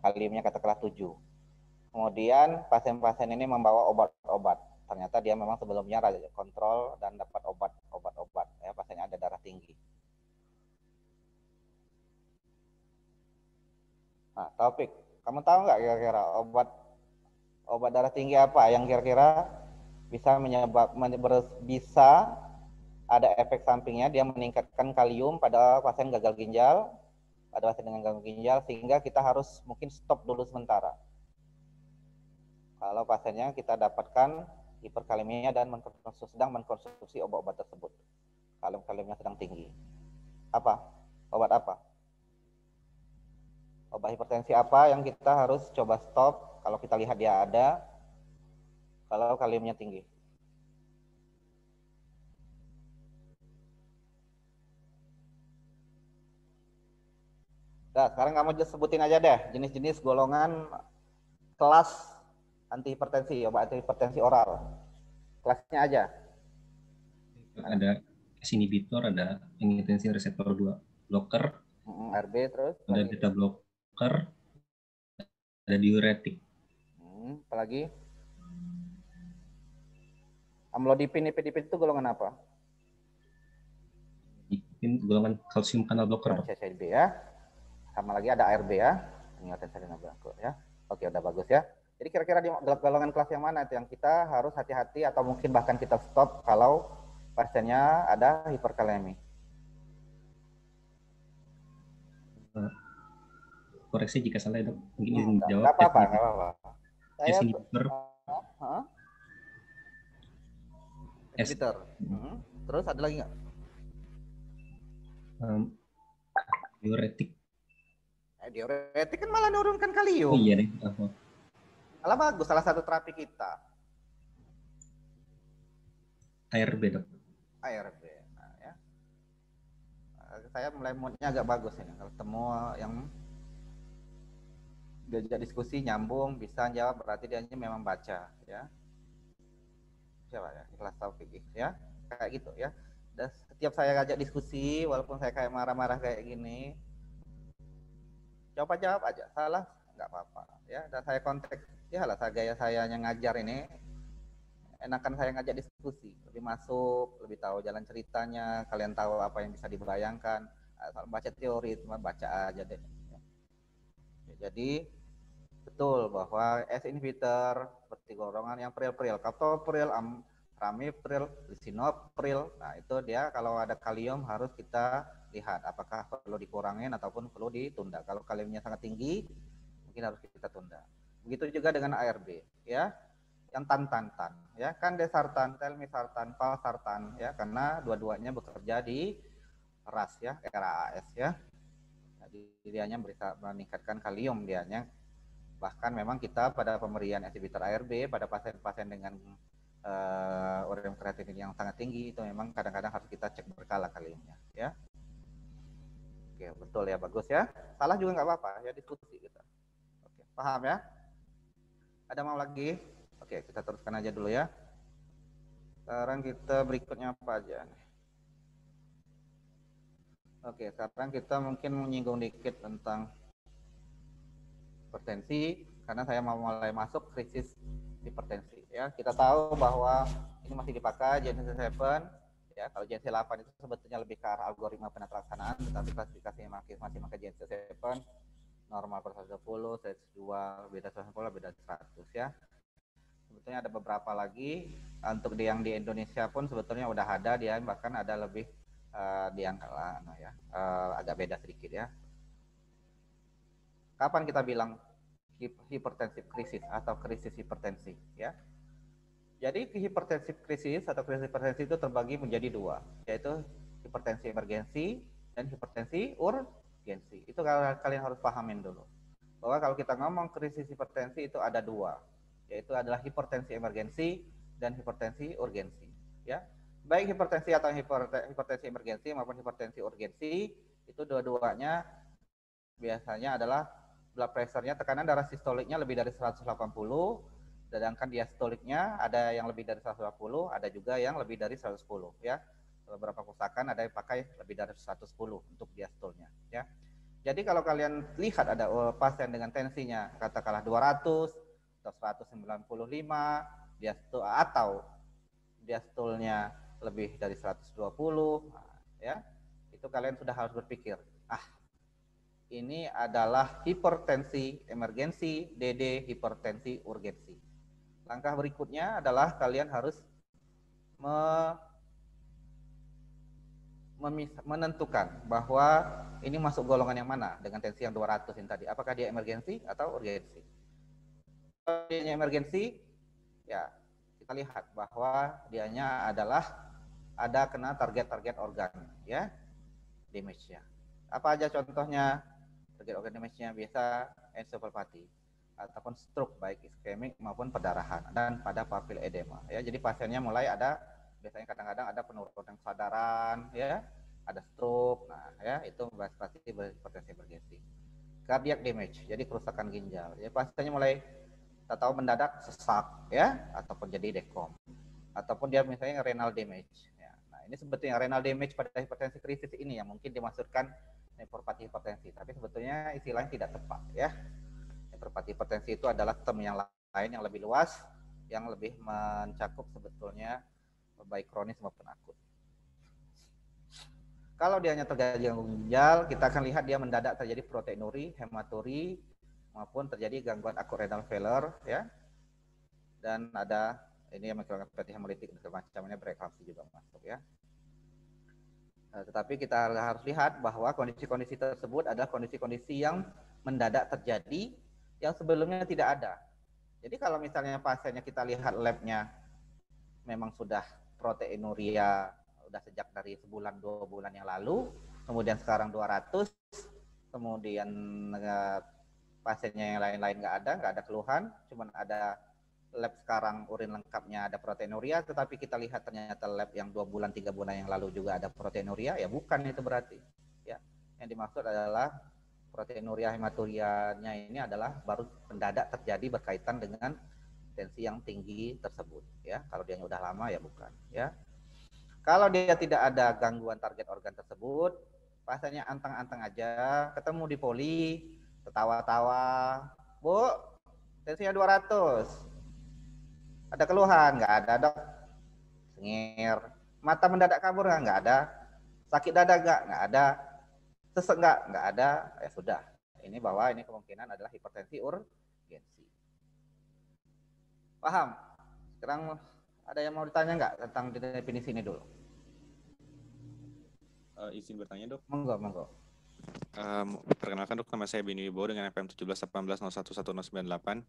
Speaker 1: Kaliumnya katakanlah 7. Kemudian pasien-pasien ini membawa obat-obat. Ternyata dia memang sebelumnya kontrol dan dapat obat-obat. Ya, pasiennya ada darah tinggi. Nah, Taufik, kamu tahu nggak kira-kira obat darah tinggi apa yang kira-kira bisa bisa ada efek sampingnya, dia meningkatkan kalium pada pasien gagal ginjal, pada pasien dengan gagal ginjal, sehingga kita harus mungkin stop dulu sementara. Kalau pasiennya kita dapatkan hiperkalemia dan sedang mengkonsumsi obat-obat tersebut, kaliumnya sedang tinggi. Apa? Obat apa? Obat hipertensi apa yang kita harus coba stop kalau kita lihat dia ada, kalau kaliumnya tinggi? Nah, sekarang kamu sebutin aja deh jenis-jenis golongan kelas antihipertensi, obat antihipertensi oral. Kelasnya aja.
Speaker 10: Ada S inhibitor, ada angiotensin reseptor 2 blocker,
Speaker 1: RB terus
Speaker 10: ada
Speaker 1: lagi.
Speaker 10: beta blocker, ada diuretik.
Speaker 1: Apalagi? Amlodipin, nifedipin itu golongan apa?
Speaker 10: Dipin golongan kalsium kanal blocker.
Speaker 1: CCB ya. Sama lagi ada ARB ya. Angiotensin ya. Oke, udah bagus ya. Jadi kira-kira di golongan kelas yang mana itu yang kita harus hati-hati atau mungkin bahkan kita stop kalau pasiennya ada hiperkalemi?
Speaker 10: Koreksi jika salah ya, Dok. Mungkin izin jawab.
Speaker 1: Enggak apa-apa, enggak apa-apa.
Speaker 10: S inhibitor.
Speaker 1: Inhibitor. Terus ada lagi nggak?
Speaker 10: Diuretik.
Speaker 1: Diuretik kan malah nurunkan kalium.
Speaker 10: Oh, iya deh.
Speaker 1: Malah bagus, salah satu terapi kita.
Speaker 10: ARB, Dok.
Speaker 1: ARB. Nah, ya. Saya mulai moodnya agak bagus ini. Kalau temu yang diajak diskusi nyambung, bisa jawab, berarti dia memang baca, ya. Siapa ya? Ikhlas Taufik, ya. Kayak gitu, ya. Dan setiap saya ajak diskusi, walaupun saya kayak marah-marah kayak gini, jawab aja, salah nggak apa-apa, ya. Dan saya kontak, ya lah, gaya saya yang ngajar ini, enakan saya ngajak diskusi, lebih masuk, lebih tahu jalan ceritanya, kalian tahu apa yang bisa dibayangkan, asal baca teori, cuma baca aja deh. Ya, jadi betul bahwa S inhibitor seperti golongan yang pril-pril, captopril, ramipril, lisinopril, nah itu dia kalau ada kalium harus kita lihat apakah perlu dikurangin ataupun perlu ditunda. Kalau kaliumnya sangat tinggi, mungkin harus kita tunda. Begitu juga dengan ARB, ya, yang tan, ya, kan desartan, telmisartan, valsartan, ya, karena dua-duanya bekerja di RAS, ya, RAAS, ya. Jadi dianya bisa meningkatkan kalium dianya. Bahkan memang kita pada pemberian inhibitor ARB pada pasien-pasien dengan ureum kreatinin yang sangat tinggi itu memang kadang-kadang harus kita cek berkala kaliumnya, ya. Oke, betul ya, bagus ya. Salah juga nggak apa-apa, ya, diskusi kita. Oke, paham ya? Ada mau lagi? Oke, kita teruskan aja dulu ya. Sekarang kita berikutnya apa aja nih? Oke, sekarang kita mungkin menyinggung dikit tentang hipertensi, karena saya mau mulai masuk krisis hipertensi. Ya, kita tahu bahwa ini masih dipakai Genesi 7. Ya, kalau Genesi 8 itu sebetulnya lebih ke arah algoritma penelaksanaan, tetapi klasifikasinya masih pakai Genesi 7, normal per 120, stage 2, beda 110, beda 100 ya. Sebetulnya ada beberapa lagi, untuk yang di Indonesia pun sebetulnya udah ada, dia bahkan ada lebih di angka agak beda sedikit ya. Kapan kita bilang hipertensif krisis atau krisis hipertensi, ya? Jadi hipertensif krisis atau krisis hipertensi itu terbagi menjadi dua, yaitu hipertensi emergensi dan hipertensi urgensi. Itu kalian harus pahamin dulu. Bahwa kalau kita ngomong krisis hipertensi itu ada dua, yaitu adalah hipertensi emergensi dan hipertensi urgensi, ya. Baik hipertensi atau hipertensi emergensi maupun hipertensi urgensi itu dua-duanya biasanya adalah blood pressure-nya, tekanan darah sistoliknya lebih dari 180, sedangkan diastoliknya ada yang lebih dari 120, ada juga yang lebih dari 110 ya. Beberapa pustakaan ada yang pakai lebih dari 110 untuk diastolnya ya. Jadi kalau kalian lihat ada pasien dengan tensinya katakanlah 200 atau 195 atau diastolnya lebih dari 120 ya, itu kalian sudah harus berpikir, ini adalah hipertensi emergensi, DD hipertensi urgensi. Langkah berikutnya adalah kalian harus menentukan bahwa ini masuk golongan yang mana dengan tensi yang 200 ini tadi. Apakah dia emergensi atau urgensi? Kalau dia emergensi, ya kita lihat bahwa dianya adalah ada kena target-target organ, ya, damage-nya. Apa aja contohnya? Target organ damage-nya biasa encephalopathy ataupun stroke baik iskemik maupun perdarahan dan pada papil edema ya. Jadi pasiennya mulai ada biasanya kadang-kadang ada penurunan kesadaran ya, ada stroke. Nah, ya itu pasti berhipertensi emergensi. Cardiac damage, jadi kerusakan ginjal. Jadi pasiennya mulai kita tahu mendadak sesak ya ataupun jadi dekom. Ataupun dia misalnya renal damage ya. Nah, ini sebetulnya renal damage pada hipertensi kritis ini yang mungkin dimaksudkan nefropati hipertensi, tapi sebetulnya istilahnya tidak tepat ya. Nefropati hipertensi itu adalah term yang lain yang lebih luas, yang lebih mencakup sebetulnya baik kronis maupun akut. Kalau dia hanya terjadi gangguan ginjal, kita akan lihat dia mendadak terjadi proteinuri, hematuri, maupun terjadi gangguan akut renal failure ya. Dan ada ini yang menyebabkan hemolitik dan macamnya bereklampsi juga masuk ya. Tetapi kita harus lihat bahwa kondisi-kondisi tersebut adalah kondisi-kondisi yang mendadak terjadi yang sebelumnya tidak ada. Jadi kalau misalnya pasiennya kita lihat labnya memang sudah proteinuria udah sejak dari sebulan 2 bulan yang lalu, kemudian sekarang 200, kemudian pasiennya yang lain-lain nggak ada keluhan, cuman ada lab sekarang urin lengkapnya ada proteinuria, tetapi kita lihat ternyata lab yang 2 bulan 3 bulan yang lalu juga ada proteinuria, ya bukan itu berarti. Ya, yang dimaksud adalah proteinuria hematurianya ini adalah baru mendadak terjadi berkaitan dengan tensi yang tinggi tersebut. Ya, kalau dia udah lama ya bukan. Ya, kalau dia tidak ada gangguan target organ tersebut, pasiennya anteng-anteng aja, ketemu di poli, ketawa-tawa, Bu, tensinya 200. Ada keluhan? Nggak ada, Dok. Sengir. Mata mendadak kabur nggak ada. Sakit dada nggak ada. Sesek nggak ada. Ya sudah. Ini bahwa ini kemungkinan adalah hipertensi urgensi. Paham? Sekarang ada yang mau ditanya nggak tentang definisi ini dulu?
Speaker 11: Izin bertanya, Dok.
Speaker 1: Monggo.
Speaker 11: Perkenalkan, Dok, nama saya Beni Wibowo dengan FM 1718011098.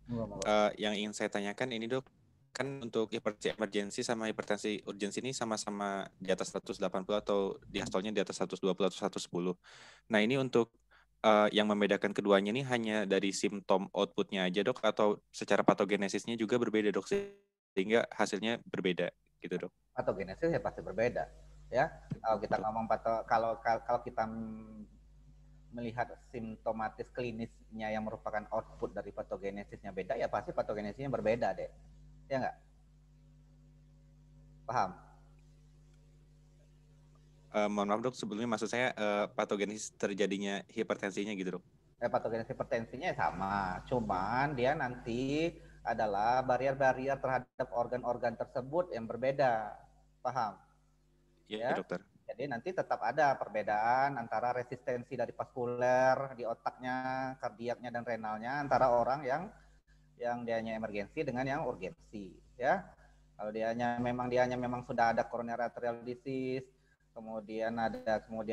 Speaker 11: Yang ingin saya tanyakan ini, Dok, kan untuk hipertensi emergensi sama hipertensi urgensi ini sama-sama di atas 180 atau diastolnya di atas 120 atau 110. Nah, ini untuk yang membedakan keduanya ini hanya dari simptom outputnya aja, Dok, atau secara patogenesisnya juga berbeda, Dok, sehingga hasilnya berbeda gitu, Dok?
Speaker 1: Patogenesis ya pasti berbeda. Ya, kalau kita ngomong kalau kita melihat simptomatis klinisnya yang merupakan output dari patogenesisnya beda, ya pasti patogenesisnya berbeda deh. Ya enggak? Paham?
Speaker 11: Mohon maaf, Dok, sebelumnya maksud saya patogenesis terjadinya hipertensinya gitu, Dok.
Speaker 1: Patogenesis hipertensinya sama, cuman dia nanti adalah barier-barier terhadap organ-organ tersebut yang berbeda. Paham?
Speaker 11: Ya, Dokter.
Speaker 1: Jadi nanti tetap ada perbedaan antara resistensi dari vaskuler di otaknya, kardiaknya dan renalnya antara orang yang dianya emergensi dengan yang urgensi, ya. Kalau dianya memang sudah ada coronary arterial disease, kemudian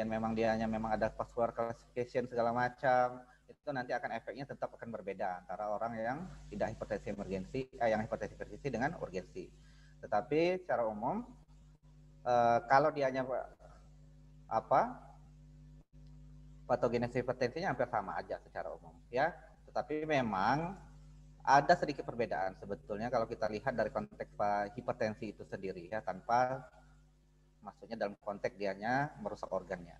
Speaker 1: memang dianya ada vascular calcification segala macam, itu nanti akan efeknya tetap akan berbeda antara orang yang tidak hipertensi emergensi, yang hipertensi emergensi dengan urgensi. Tetapi secara umum kalau dianya patogenesis hipertensinya hampir sama aja secara umum, ya. Tetapi memang ada sedikit perbedaan sebetulnya kalau kita lihat dari konteks hipertensi itu sendiri, ya, tanpa maksudnya dalam konteks dianya merusak organnya.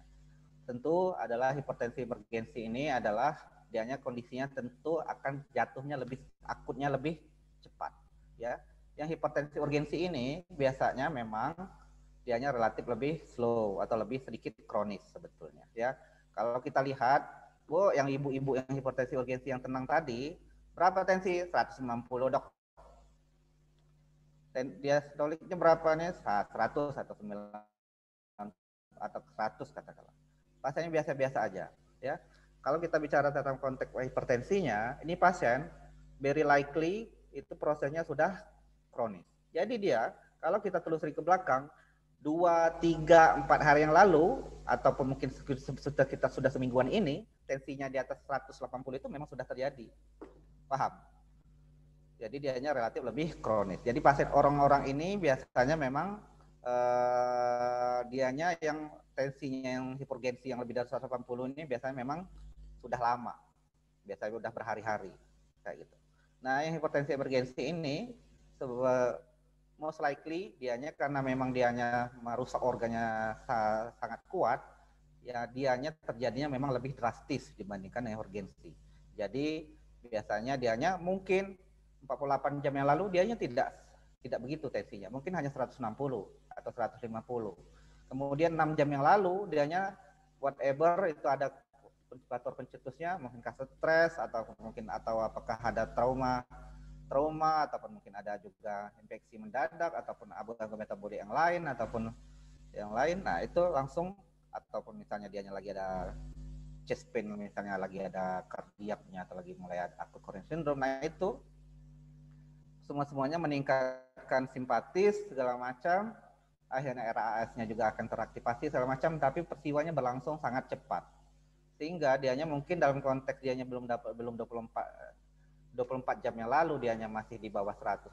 Speaker 1: Tentu adalah hipertensi emergensi ini adalah dianya kondisinya tentu akan jatuhnya lebih akutnya lebih cepat, ya. Yang hipertensi urgensi ini biasanya memang dianya relatif lebih slow atau lebih sedikit kronis sebetulnya, ya. Kalau kita lihat, Bu, yang ibu-ibu yang hipertensi urgensi yang tenang tadi, berapa tensi? 190, Dok. Diastoliknya berapa nih? 100 atau 9 atau 100 katakanlah. Pasiennya biasa-biasa aja, ya. Kalau kita bicara tentang konteks hipertensinya, ini pasien very likely itu prosesnya sudah kronis. Jadi dia kalau kita telusuri ke belakang 2, 3, 4 hari yang lalu ataupun mungkin kita sudah semingguan ini tensinya di atas 180 itu memang sudah terjadi. Paham? Jadi dianya relatif lebih kronis. Jadi pasien orang-orang ini biasanya memang dianya yang tensinya yang hipertensi yang lebih dari 180 ini biasanya memang sudah lama. Biasanya sudah berhari-hari kayak gitu. Nah, yang hipertensi emergensi ini most likely dianya karena memang dianya merusak organnya sangat kuat, ya dianya terjadinya memang lebih drastis dibandingkan yang urgensi. Jadi biasanya dianya mungkin 48 jam yang lalu dianya tidak begitu tensinya, mungkin hanya 160 atau 150. Kemudian 6 jam yang lalu dianya whatever itu ada faktor pencetusnya, mungkin karena stres atau mungkin apakah ada trauma ataupun mungkin ada juga infeksi mendadak ataupun gangguan metabolik yang lain ataupun yang lain. Nah, itu langsung ataupun misalnya dianya lagi ada chest pain, misalnya lagi ada kardiaknya atau lagi mulai ada acute coronary syndrome. Nah, itu semuanya meningkatkan simpatis segala macam. Akhirnya RAS-nya juga akan teraktivasi segala macam, tapi peristiwanya berlangsung sangat cepat. Sehingga dianya mungkin dalam konteks dianya belum 24 jam yang lalu dianya masih di bawah 180,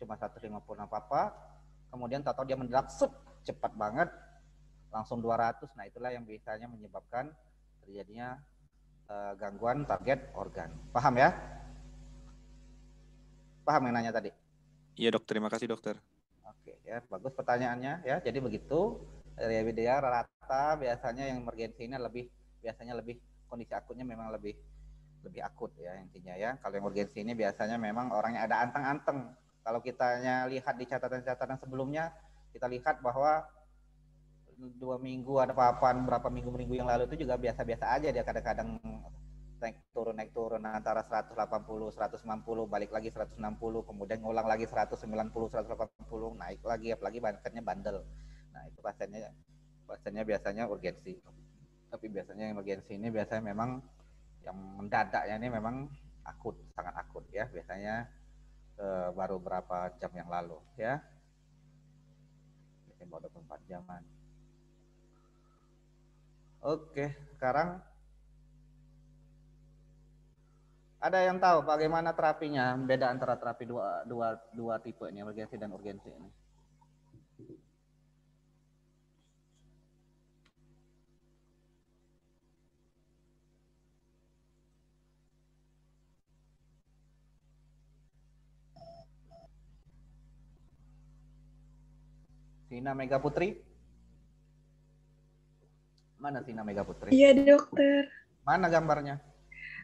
Speaker 1: cuma 150 apa-apa. Kemudian tahu dia mendadak cepat banget langsung 200. Nah, itulah yang biasanya menyebabkan terjadinya gangguan target organ. Paham ya? Paham yang nanya tadi?
Speaker 11: Iya dok, terima kasih dokter.
Speaker 1: Oke ya, bagus pertanyaannya ya. Jadi begitu dia rata biasanya yang emergensi ini biasanya lebih kondisi akutnya memang lebih akut ya intinya ya. Kalau yang urgensi ini biasanya memang orangnya ada anteng-anteng. Kalau kitanya lihat di catatan-catatan sebelumnya, kita lihat bahwa 2 minggu ada papan berapa minggu yang lalu itu juga biasa-biasa aja, dia kadang-kadang naik turun antara 180, 190, balik lagi 160, kemudian ngulang lagi 190, 180, naik lagi, apalagi pasiennya bandel. Nah, itu pasiennya biasanya urgensi. Tapi biasanya emergensi ini biasanya memang yang mendadaknya ini memang akut, sangat akut ya, biasanya baru berapa jam yang lalu ya. Biasanya baru 24 jaman. Oke, sekarang ada yang tahu bagaimana terapinya, beda antara terapi dua tipe ini, emergensi dan urgensi ini? Sina Mega Putri? Mana Sina Mega Putri?
Speaker 12: Iya dokter.
Speaker 1: Mana gambarnya?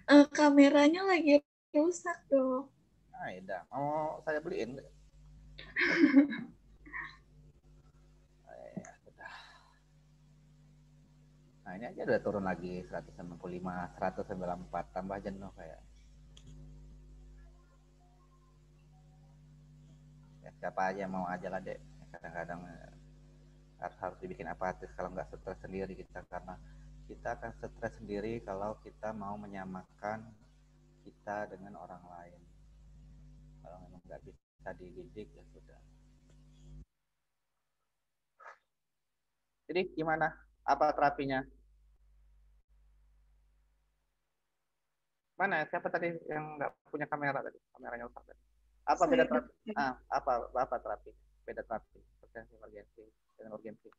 Speaker 12: Kameranya lagi rusak dok.
Speaker 1: Ah, ya, mau saya beliin. Nah, ini aja udah turun lagi 195, 194, tambah jenuh kayak. Ya, siapa aja mau aja lah dek. Kadang-kadang harus dibikin apatis kalau nggak stres sendiri kita, karena kita akan stres sendiri kalau kita mau menyamakan kita dengan orang lain. Kalau memang nggak bisa dididik ya sudah. Jadi gimana? Apa terapinya? Mana? Siapa tadi yang nggak punya kamera tadi? Kameranya rusak tadi. Apa beda terapi? Apa terapi? Beda terapi. Urgensi, emergensi dengan urgensi.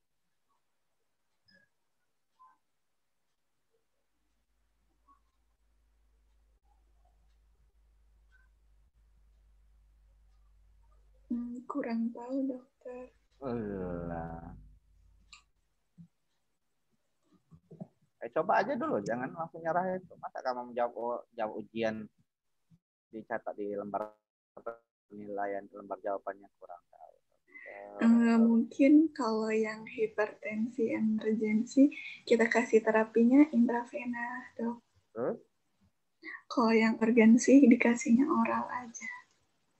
Speaker 12: Kurang tahu dokter.
Speaker 1: Coba aja dulu, jangan langsung nyerah itu. Masa kamu jawab ujian dicatat di lembar penilaian, lembar jawabannya kurang tahu.
Speaker 12: Mungkin kalau yang hipertensi emergensi kita kasih terapinya intravena dok. Kalau yang urgensi dikasihnya oral aja.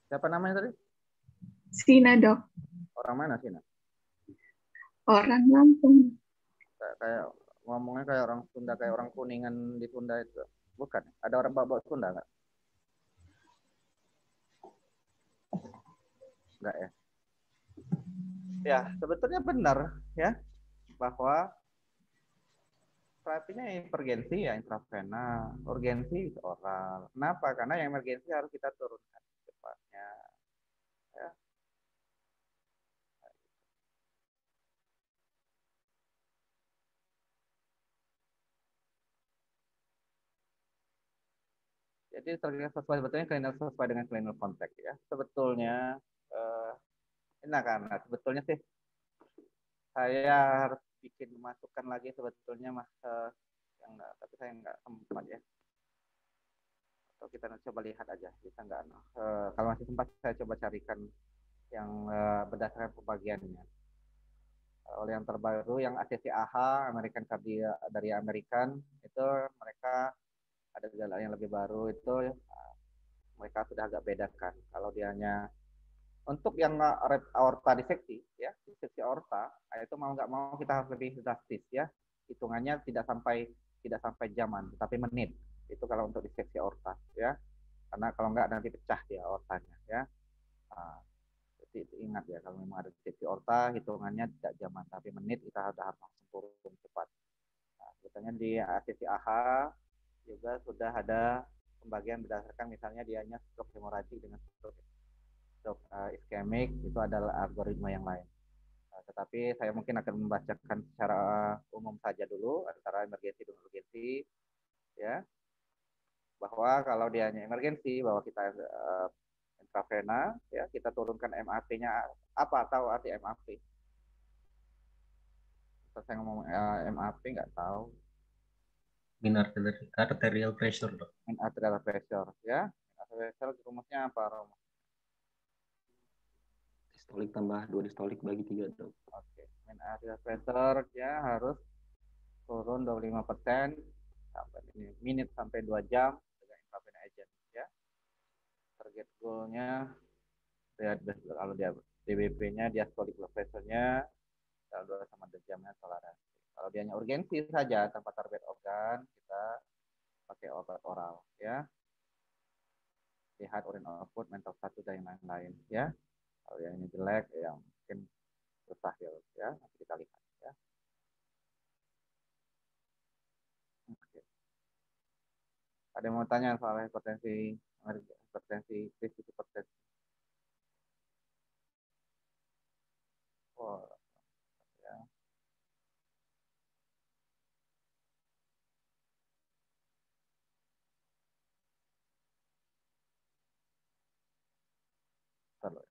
Speaker 1: Siapa namanya tadi?
Speaker 12: Sina dok.
Speaker 1: Orang mana Sina?
Speaker 12: Orang Lampung.
Speaker 1: Kayak ngomongnya kayak orang Sunda, kayak orang Kuningan di Sunda itu. Bukan? Ada orang bawa Sunda nggak? Enggak ya? Ya, sebetulnya benar ya bahwa terapinya emergensi ya intravena, urgensi oral. Kenapa? Karena yang emergensi harus kita turunkan cepatnya. Ya. Jadi sesuai sebetulnya sesuai dengan clinical contact ya. Sebetulnya nah karena sebetulnya sih saya harus masukkan lagi sebetulnya yang enggak, tapi saya nggak sempat ya. Atau kita coba lihat aja, kita nggak. Kalau masih sempat saya coba carikan yang berdasarkan pembagiannya. Kalau yang terbaru yang ACC-AH American dari American itu mereka ada gejala yang lebih baru itu mereka sudah agak bedakan. Kalau dia hanya untuk yang aorta diseksi ya, diseksi aorta itu mau nggak mau kita harus lebih drastis ya. Hitungannya tidak sampai jaman, tapi menit. Itu kalau untuk diseksi aorta ya. Karena kalau nggak nanti pecah dia aortanya ya. Jadi ingat ya, kalau memang ada diseksi aorta hitungannya tidak jaman, tapi menit kita harus langsung turun cepat. Nah, biasanya di ACC-AH juga sudah ada pembagian berdasarkan misalnya dianya stroke hemoragik dengan stroke iskemik, itu adalah algoritma yang lain. Tetapi saya mungkin akan membacakan secara umum saja dulu antara emergensi dan urgensi ya, bahwa kalau dia hanya emergensi bahwa kita intravena ya, kita turunkan MAP-nya. Apa tahu arti MAP? Saya ngomong MAP nggak tahu.
Speaker 10: Mean arterial pressure, dok.
Speaker 1: Mean arterial pressure ya. Arterial pressure rumusnya apa?
Speaker 6: Distolik tambah 2 distolik bagi 3, dok.
Speaker 1: Oke. Mean arterial pressure ya harus turun 25% sampai menit sampai 2 jam dengan intravena agent ya. Target goal-nya kalau dia DBP-nya diastolic blood pressure-nya dalam 2 sama 2 jamnya toleransi. Kalau dia hanya urgensi saja tanpa target organ, kita pakai obat oral ya. Lihat urin output, mental status dan yang lain-lain ya. Kalau yang ini jelek ya mungkin mustahil ya, nanti kita lihat ya. Oke. Ada yang mau tanya soal hipertensi kritis hipertensi? Oh, ya. Terus.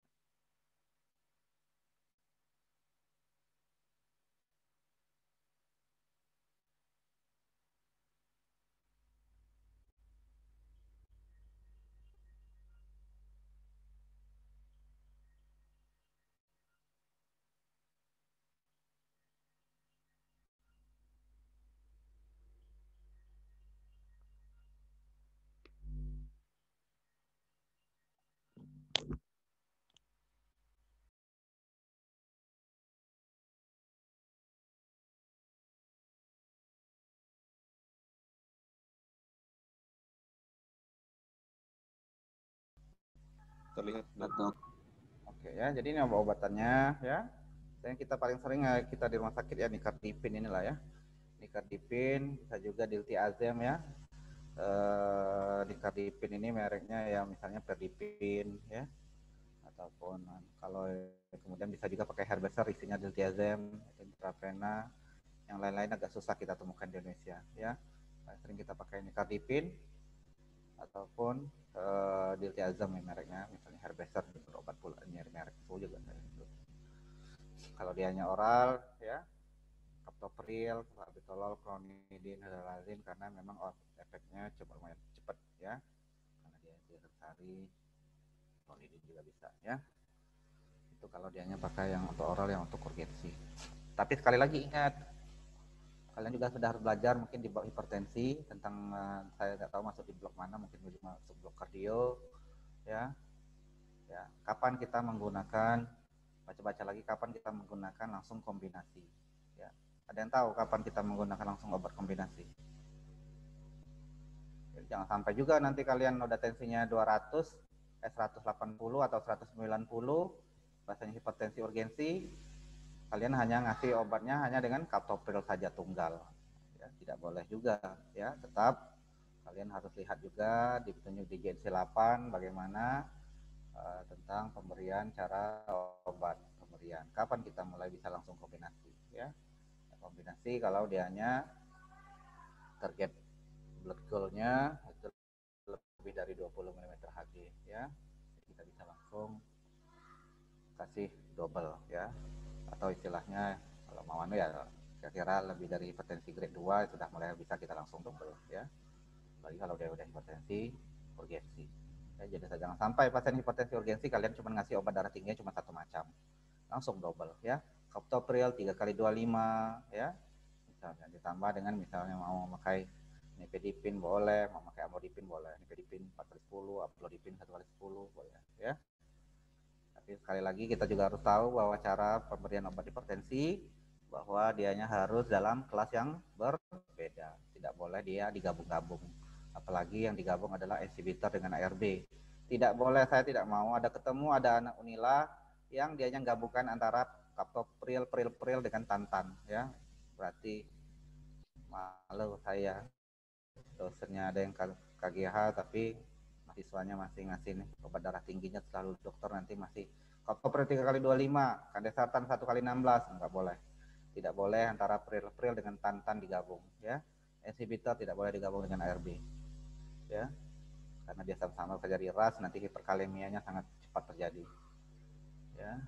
Speaker 11: Terlihat, dok.
Speaker 1: Oke ya, jadi ini obat-obatannya ya. Yang kita paling sering kita di rumah sakit ya nicardipin inilah ya. Nicardipin, bisa juga diltiazem ya. Nicardipin ini mereknya ya misalnya Perdipin ya. Ataupun kalau kemudian bisa juga pakai Herbesser isinya diltiazem, intravena. Yang lain-lain agak susah kita temukan di Indonesia ya. Paling sering kita pakai nicardipin ataupun diltiazem ya mereknya, misalnya Herbesser berobat pula ini merek itu juga. Kalau dia hanya oral ya captopril, salbutamol, clonidin, hydralazine karena memang efeknya lumayan cepat ya, karena dia sehari. Clonidin juga bisa ya. Itu kalau dia hanya pakai yang untuk oral, yang untuk urgensi. Tapi sekali lagi ingat, kalian juga sudah harus belajar mungkin di blok hipertensi tentang saya nggak tahu masuk di blok mana, mungkin masuk blok kardio ya. Ya, kapan kita menggunakan, baca-baca lagi kapan kita menggunakan langsung kombinasi ya. Ada yang tahu kapan kita menggunakan langsung obat kombinasi? Ya, jangan sampai juga nanti kalian udah tensinya 200, 180 atau 190, rasanya hipertensi urgensi, kalian hanya ngasih obatnya hanya dengan captopril saja tunggal ya, tidak boleh juga ya. Tetap kalian harus lihat juga di petunjuk di JNC 8 bagaimana tentang pemberian cara obat pemberian, kapan kita mulai bisa langsung kombinasi ya. Kombinasi kalau dia hanya target blood goal-nya itu lebih dari 20 mm Hg ya, kita bisa langsung kasih double ya, atau istilahnya kalau mau ya kira-kira lebih dari hipertensi grade 2 sudah mulai bisa kita langsung double ya. Apalagi kalau dia udah hipertensi urgensi ya. Jadi jangan sampai pasien hipertensi urgensi kalian cuma ngasih obat darah tingginya cuma satu macam, langsung double ya. captopril 3x25 ya. Misalnya ditambah dengan misalnya mau memakai nifedipin boleh, mau memakai amlodipin boleh. Nifedipin 4x10, amlodipin 1x10 boleh ya. Tapi sekali lagi kita juga harus tahu bahwa cara pemberian obat hipertensi bahwa dianya harus dalam kelas yang berbeda. Tidak boleh dia digabung-gabung. Apalagi yang digabung adalah inhibitor dengan ARB. Tidak boleh, saya tidak mau ada anak Unila yang dianya gabungkan antara captopril, pril dengan tantan ya. Berarti malu saya. Dosennya ada yang KGH tapi mahasiswanya masih ngasih nih obat darah tingginya selalu dokter nanti masih captopril 3x25, kandesartan 1x16, enggak boleh. Tidak boleh antara pril dengan tantan digabung ya. Inhibitor tidak boleh digabung dengan ARB. Ya. Karena dia sama-sama terjadi ras, nanti hiperkalemianya sangat cepat terjadi. Ya.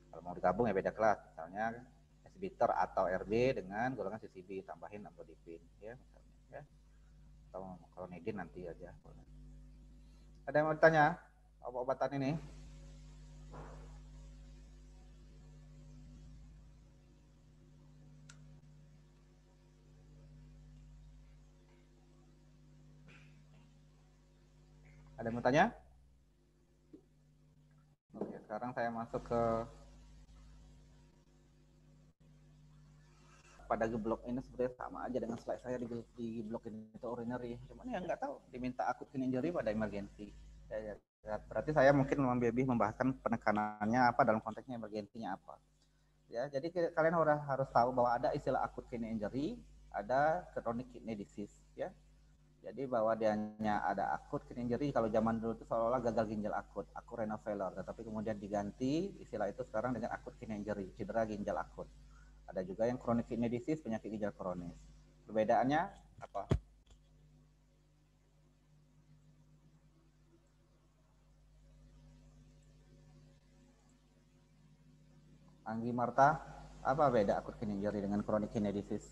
Speaker 1: Kalau mau digabung ya beda kelas, misalnya inhibitor atau RB dengan golongan CCB tambahin amlodipin ya misalnya ya. Atau klonidin nanti aja. Ada yang mau tanya obat-obatan ini? Ada yang mau tanya? Oke, sekarang saya masuk ke pada blok ini sebenarnya sama aja dengan slide saya di blok ini itu urinary. Cuman ya nggak tahu diminta acute kidney injury pada emergency. Ya, berarti saya mungkin lebih membahaskan penekanannya apa dalam konteksnya emergensinya apa. Ya, jadi kalian harus tahu bahwa ada istilah acute kidney injury, ada chronic kidney disease ya. Jadi bahwa dianya ada acute kidney injury kalau zaman dulu itu seolah-olah gagal ginjal akut, acute renal failure, tetapi kemudian diganti istilah itu sekarang dengan acute kidney injury, cedera ginjal akut. Ada juga yang chronic kidney disease, penyakit ginjal kronis. Perbedaannya apa? Anggi Marta, apa beda acute kidney injury dengan chronic kidney disease?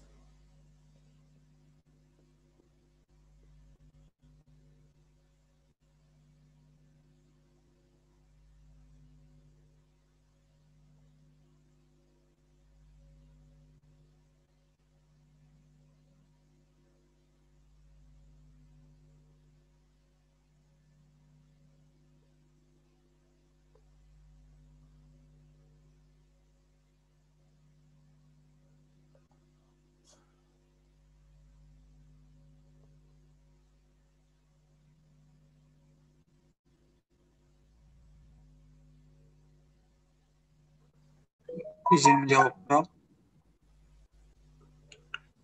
Speaker 13: Izin menjawab, Dok.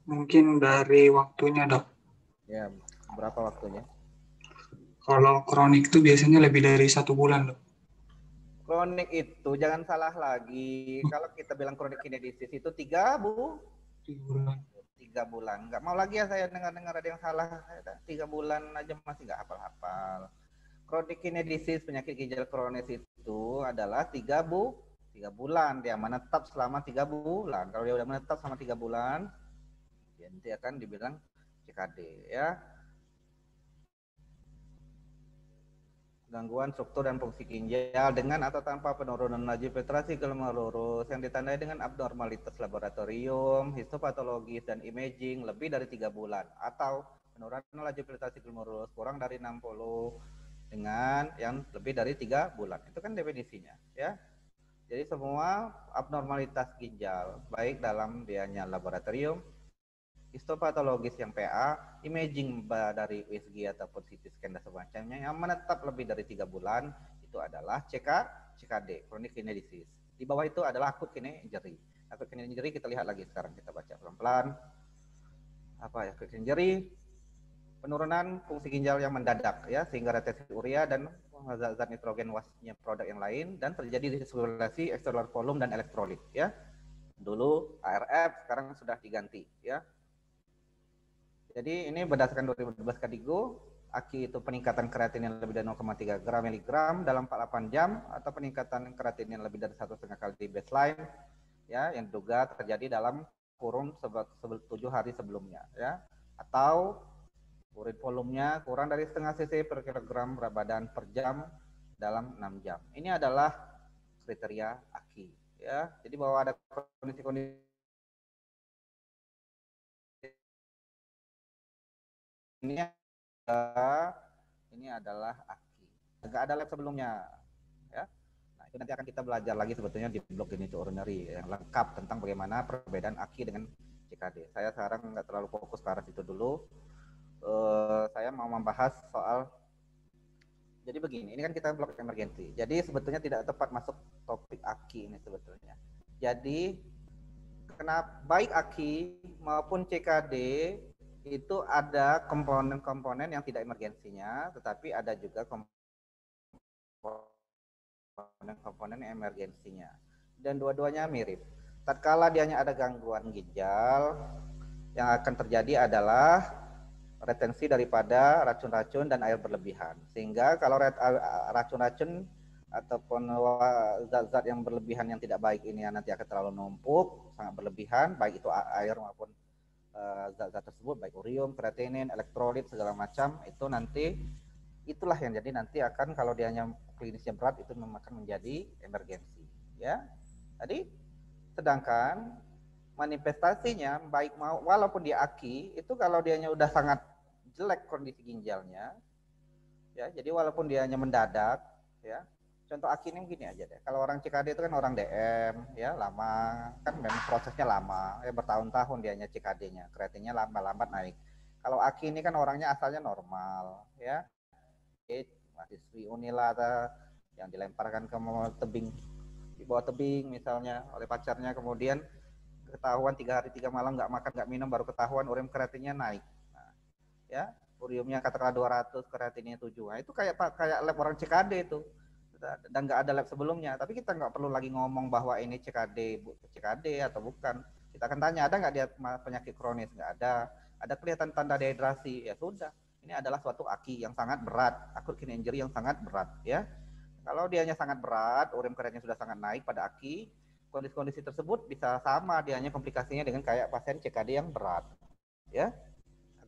Speaker 13: Mungkin dari waktunya, Dok.
Speaker 1: Ya, berapa waktunya?
Speaker 13: Kalau kronik itu biasanya lebih dari 1 bulan, Dok.
Speaker 1: Kronik itu jangan salah lagi. Kalau kita bilang chronic kidney disease itu 3
Speaker 13: bulan.
Speaker 1: 3 bulan. Nggak mau lagi ya saya dengar ada yang salah. 3 bulan aja masih nggak hafal-hafal. Chronic kidney disease, penyakit ginjal kronis itu adalah 3 bulan. Dia menetap selama 3 bulan. Kalau dia udah menetap selama 3 bulan, dia nanti akan dibilang CKD ya. Gangguan struktur dan fungsi ginjal dengan atau tanpa penurunan laju filtrasi glomerulus yang ditandai dengan abnormalitas laboratorium, histopatologis dan imaging lebih dari 3 bulan atau penurunan laju filtrasi glomerulus kurang dari 60 dengan yang lebih dari 3 bulan. Itu kan definisinya ya. Jadi semua abnormalitas ginjal baik dalam dianya laboratorium, histopatologis yang PA, imaging dari USG ataupun CT scan dan semacamnya yang menetap lebih dari 3 bulan itu adalah CKD, chronic kidney disease. Di bawah itu adalah acute kidney injury. Acute kidney injury kita lihat lagi sekarang, kita baca pelan-pelan. Apa ya acute kidney injury? Penurunan fungsi ginjal yang mendadak ya sehingga retensi urea dan zat nitrogen wasnya produk yang lain dan terjadi disirkulasi extracellular volume dan elektrolit ya. Dulu ARF sekarang sudah diganti ya. Jadi ini berdasarkan 2012 Kadigo, AKI itu peningkatan kreatin lebih dari 0,3 gram miligram dalam 48 jam atau peningkatan kreatin lebih dari 1,5 kali di baseline ya yang diduga terjadi dalam kurun 7 hari sebelumnya ya atau urin volumenya kurang dari setengah cc per kilogram berat badan per jam dalam 6 jam. Ini adalah kriteria AKI ya. Jadi bahwa ada kondisi-kondisi ini adalah AKI. Nggak ada lab sebelumnya, ya. Nah, itu nanti akan kita belajar lagi sebetulnya di blog ini urinary yang lengkap tentang bagaimana perbedaan AKI dengan CKD. Saya sekarang nggak terlalu fokus ke arah situ dulu. Saya mau membahas soal, jadi begini, ini kan kita blok emergensi. Jadi sebetulnya tidak tepat masuk topik AKI ini sebetulnya. Jadi kenapa baik AKI maupun CKD itu ada komponen-komponen yang tidak emergensinya, tetapi ada juga komponen emergensinya. Dan dua-duanya mirip. Tatkala dianya ada gangguan ginjal, yang akan terjadi adalah retensi daripada racun-racun dan air berlebihan. Sehingga kalau racun-racun ataupun zat-zat yang berlebihan yang tidak baik ini nanti akan terlalu numpuk, sangat berlebihan, baik itu air maupun zat-zat tersebut, baik urium, kreatinin, elektrolit, segala macam, itu nanti itulah yang jadi nanti akan kalau dianya klinisnya berat itu akan menjadi emergensi, ya. Tadi sedangkan manifestasinya baik mau walaupun dia AKI itu kalau dianya udah sangat jelek kondisi ginjalnya, ya, jadi walaupun dianya mendadak, ya. Contoh AKI ini begini aja deh. Kalau orang CKD itu kan orang DM, ya, lama, kan memang prosesnya lama, ya, bertahun-tahun dianya CKD-nya, kreatinnya lambat-lambat naik. Kalau AKI ini kan orangnya asalnya normal, ya, mahasiswi Unila yang dilemparkan ke tebing, di bawah tebing misalnya oleh pacarnya, kemudian ketahuan 3 hari 3 malam nggak makan nggak minum, baru ketahuan urin kreatinnya naik, nah, ya, uriumnya katakanlah 200, kreatinnya 7, nah, itu kayak lab orang CKD itu. Dan nggak ada lab sebelumnya, tapi kita nggak perlu lagi ngomong bahwa ini CKD atau bukan. Kita akan tanya, ada nggak dia penyakit kronis? Nggak ada. Ada kelihatan tanda dehidrasi, ya sudah. Ini adalah suatu AKI yang sangat berat, acute kidney injury yang sangat berat, ya. Kalau dianya sangat berat, urin kreatinnya sudah sangat naik pada AKI, kondisi-kondisi tersebut bisa sama dianya komplikasinya dengan kayak pasien CKD yang berat, ya.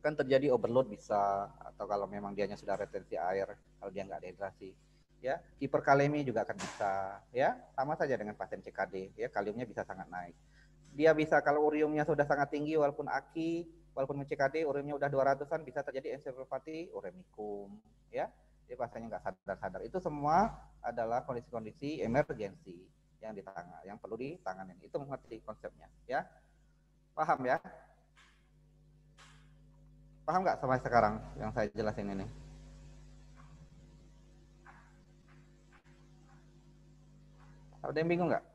Speaker 1: Akan terjadi overload bisa, atau kalau memang dianya sudah retensi air, kalau dia nggak dehidrasi, ya, hiperkalemi juga akan bisa, ya, sama saja dengan pasien CKD, ya, kaliumnya bisa sangat naik. Dia bisa kalau uriumnya sudah sangat tinggi walaupun AKI, walaupun CKD uriumnya udah 200-an, bisa terjadi encephalopati uremicum, ya. Jadi pasiennya nggak sadar-sadar. Itu semua adalah kondisi-kondisi emergensi yang yang perlu ditangani. Itu mengerti konsepnya, ya. Paham ya? Paham nggak sampai sekarang yang saya jelasin ini? Ada yang bingung nggak?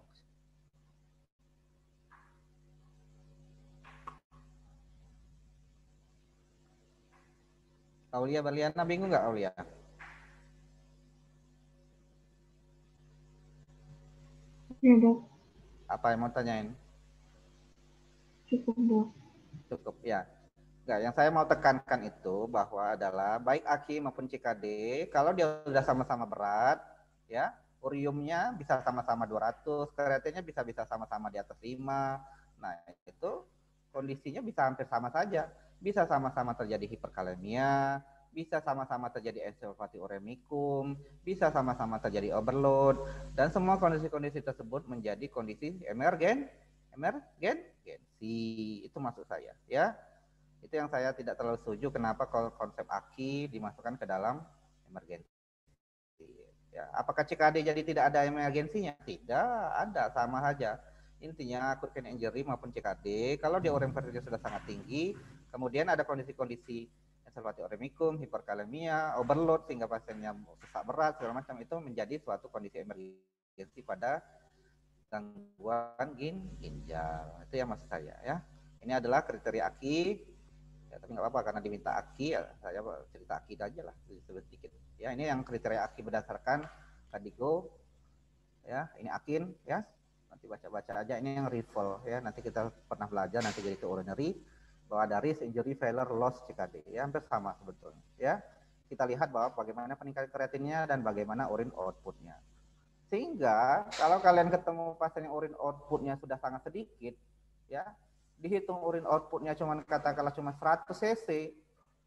Speaker 1: Aulia Berliana bingung nggak, Aulia?
Speaker 12: Ya, Dok.
Speaker 1: Apa yang mau tanyain?
Speaker 12: Cukup, Dok.
Speaker 1: Cukup, ya. Enggak, yang saya mau tekankan itu bahwa adalah baik AKI maupun CKD, kalau dia sudah sama-sama berat, ya, uriumnya bisa sama-sama 200, kreatinnya bisa sama-sama di atas 5. Nah, itu kondisinya bisa hampir sama saja. Bisa sama-sama terjadi hiperkalemia, bisa sama-sama terjadi encephalopati uremicum, bisa sama-sama terjadi overload, dan semua kondisi-kondisi tersebut menjadi kondisi emergensi. Itu maksud saya, ya. Itu yang saya tidak terlalu setuju kenapa konsep AKI dimasukkan ke dalam emergensi. Ya, apakah CKD jadi tidak ada emergensinya? Tidak, ada, sama saja. Intinya acute kidney injury maupun CKD, kalau dia urin fertility sudah sangat tinggi, kemudian ada kondisi-kondisi encephalopati uremicum, hiperkalemia, overload sehingga pasiennya sesak berat segala macam, itu menjadi suatu kondisi emergensi pada gangguan ginjal. Itu yang maksud saya, ya. Ini adalah kriteria AKI. Ya, tapi nggak apa-apa karena diminta AKI, ya, saya cerita AKI aja lah sedikit. Ya, ini yang kriteria AKI berdasarkan Kadigo. Ya, ini AKIN, ya. Nanti baca-baca aja, ini yang refill, ya. Nanti kita pernah belajar nanti jadi ke urinary bahwa ada risk injury failure loss CKD, ya, hampir sama sebetulnya, ya. Kita lihat bahwa bagaimana peningkatan kreatinnya dan bagaimana urin outputnya. Sehingga kalau kalian ketemu pasien yang urin outputnya sudah sangat sedikit, ya, dihitung urin outputnya katakanlah cuma 100 cc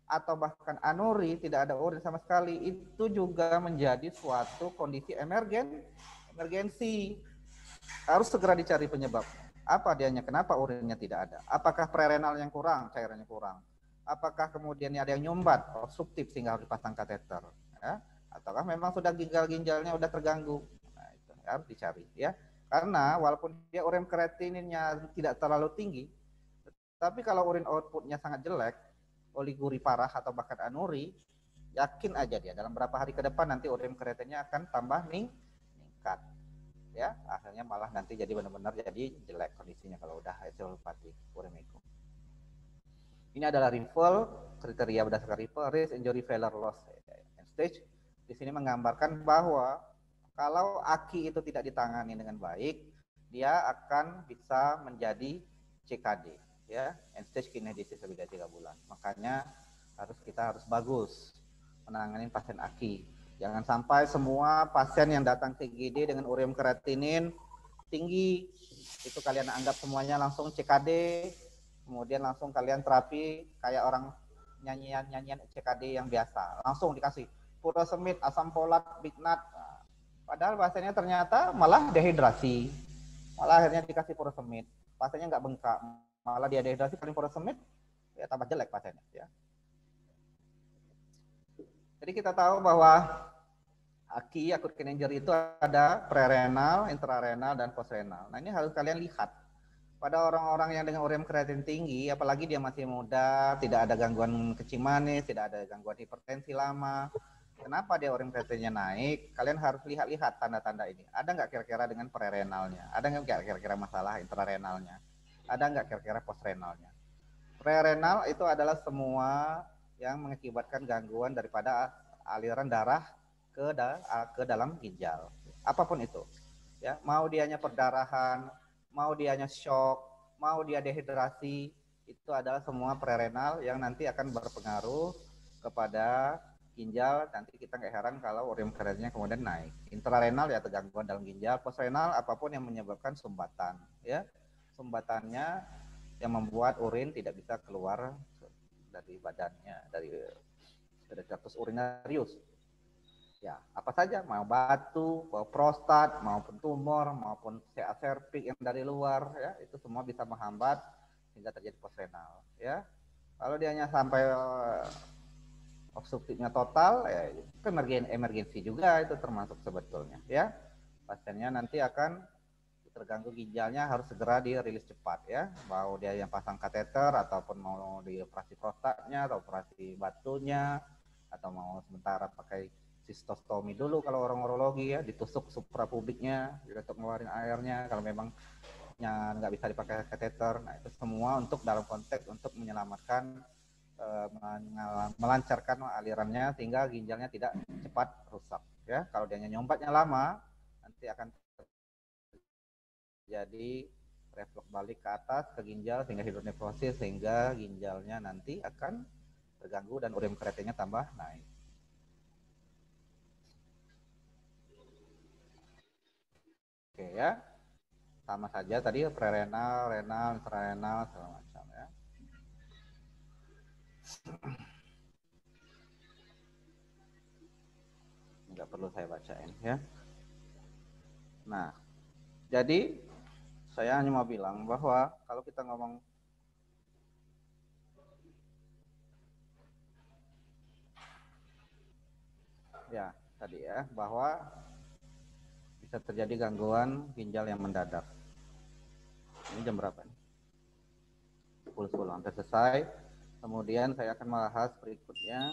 Speaker 1: atau bahkan anuri, tidak ada urin sama sekali, itu juga menjadi suatu kondisi emergensi. harus segera dicari penyebab. Apa dianya? Kenapa urinnya tidak ada? Apakah prerenal yang kurang, cairannya kurang? Apakah kemudian ada yang nyumbat, obstruktif sehingga harus dipasang kateter? Ya? Ataukah memang sudah ginjalnya udah terganggu? Nah, itu harus dicari ya. Karena walaupun dia urin kreatininnya tidak terlalu tinggi, tapi kalau urin outputnya sangat jelek, oliguri parah atau bahkan anuri, yakin aja dia dalam beberapa hari ke depan nanti urin kreatinnya akan tambah meningkat. Ya, akhirnya malah nanti jadi benar-benar jadi jelek kondisinya kalau udah encephalopathic uremikum. Ini adalah refill, kriteria berdasarkan refill, risk, injury, failure, loss, and stage. Di sini menggambarkan bahwa kalau AKI itu tidak ditangani dengan baik, dia akan bisa menjadi CKD, ya, end stage kidney disease lebih dari 3 bulan. Makanya kita harus bagus menangani pasien AKI. Jangan sampai semua pasien yang datang ke IGD dengan ureum kreatinin tinggi, itu kalian anggap semuanya langsung CKD, kemudian langsung kalian terapi kayak orang nyanyian CKD yang biasa. Langsung dikasih furosemid, asam folat, bignat. Padahal pasiennya ternyata malah dehidrasi. Malah akhirnya dikasih furosemid. Pasiennya nggak bengkak, malah dia dehidrasi, paling furosemid, ya tambah jelek pasiennya. Ya. Jadi kita tahu bahwa AKI, acute kidney injury itu ada prerenal, intrarenal, dan postrenal. Nah ini harus kalian lihat. Pada orang-orang yang dengan ureum kreatin tinggi, apalagi dia masih muda, tidak ada gangguan kencing manis, tidak ada gangguan hipertensi lama, kenapa dia ureum kreatinnya naik? Kalian harus lihat-lihat tanda-tanda ini. Ada nggak kira-kira dengan prerenalnya? Ada nggak kira-kira masalah intrarenalnya? Ada nggak kira-kira postrenalnya? Prerenal itu adalah semua yang mengakibatkan gangguan daripada aliran darah ke dalam ginjal, apapun itu, ya, mau dianya perdarahan, mau dianya shock, mau dia dehidrasi, itu adalah semua prerenal yang nanti akan berpengaruh kepada ginjal. Nanti kita nggak heran kalau ureum kreatinnya kemudian naik. Intrarenal ya gangguan dalam ginjal, postrenal apapun yang menyebabkan sumbatan, ya, sumbatannya yang membuat urin tidak bisa keluar dari badannya, dari tractus urinarius. Ya, apa saja, mau batu, mau prostat, maupun tumor, maupun CA cervix yang dari luar, ya, itu semua bisa menghambat hingga terjadi postrenal, ya. Kalau dia hanya sampai obstruktifnya total, ya, itu emergensi juga itu termasuk sebetulnya, ya. Pasiennya nanti akan terganggu ginjalnya, harus segera dirilis cepat, ya. Mau dia yang pasang kateter ataupun mau dioperasi prostatnya atau operasi batunya atau mau sementara pakai sistostomi dulu kalau orang urologi, ya, ditusuk suprapubiknya untuk ngeluarin airnya kalau memang nggak bisa dipakai kateter. Nah itu semua untuk dalam konteks untuk menyelamatkan, melancarkan alirannya sehingga ginjalnya tidak cepat rusak, ya. Kalau dia nyombatnya lama nanti akan jadi reflux balik ke atas ke ginjal sehingga hidronefrosis sehingga ginjalnya nanti akan terganggu dan ureum kreatinnya tambah naik. Oke, ya, sama saja tadi prerenal, renal, intrarenal segala macam, ya. Nggak perlu saya bacain, ya. Nah, jadi saya hanya mau bilang bahwa kalau kita ngomong ya tadi, ya, bahwa bisa terjadi gangguan ginjal yang mendadak. Ini jam berapa nih? 10 hampir selesai. Kemudian saya akan membahas berikutnya.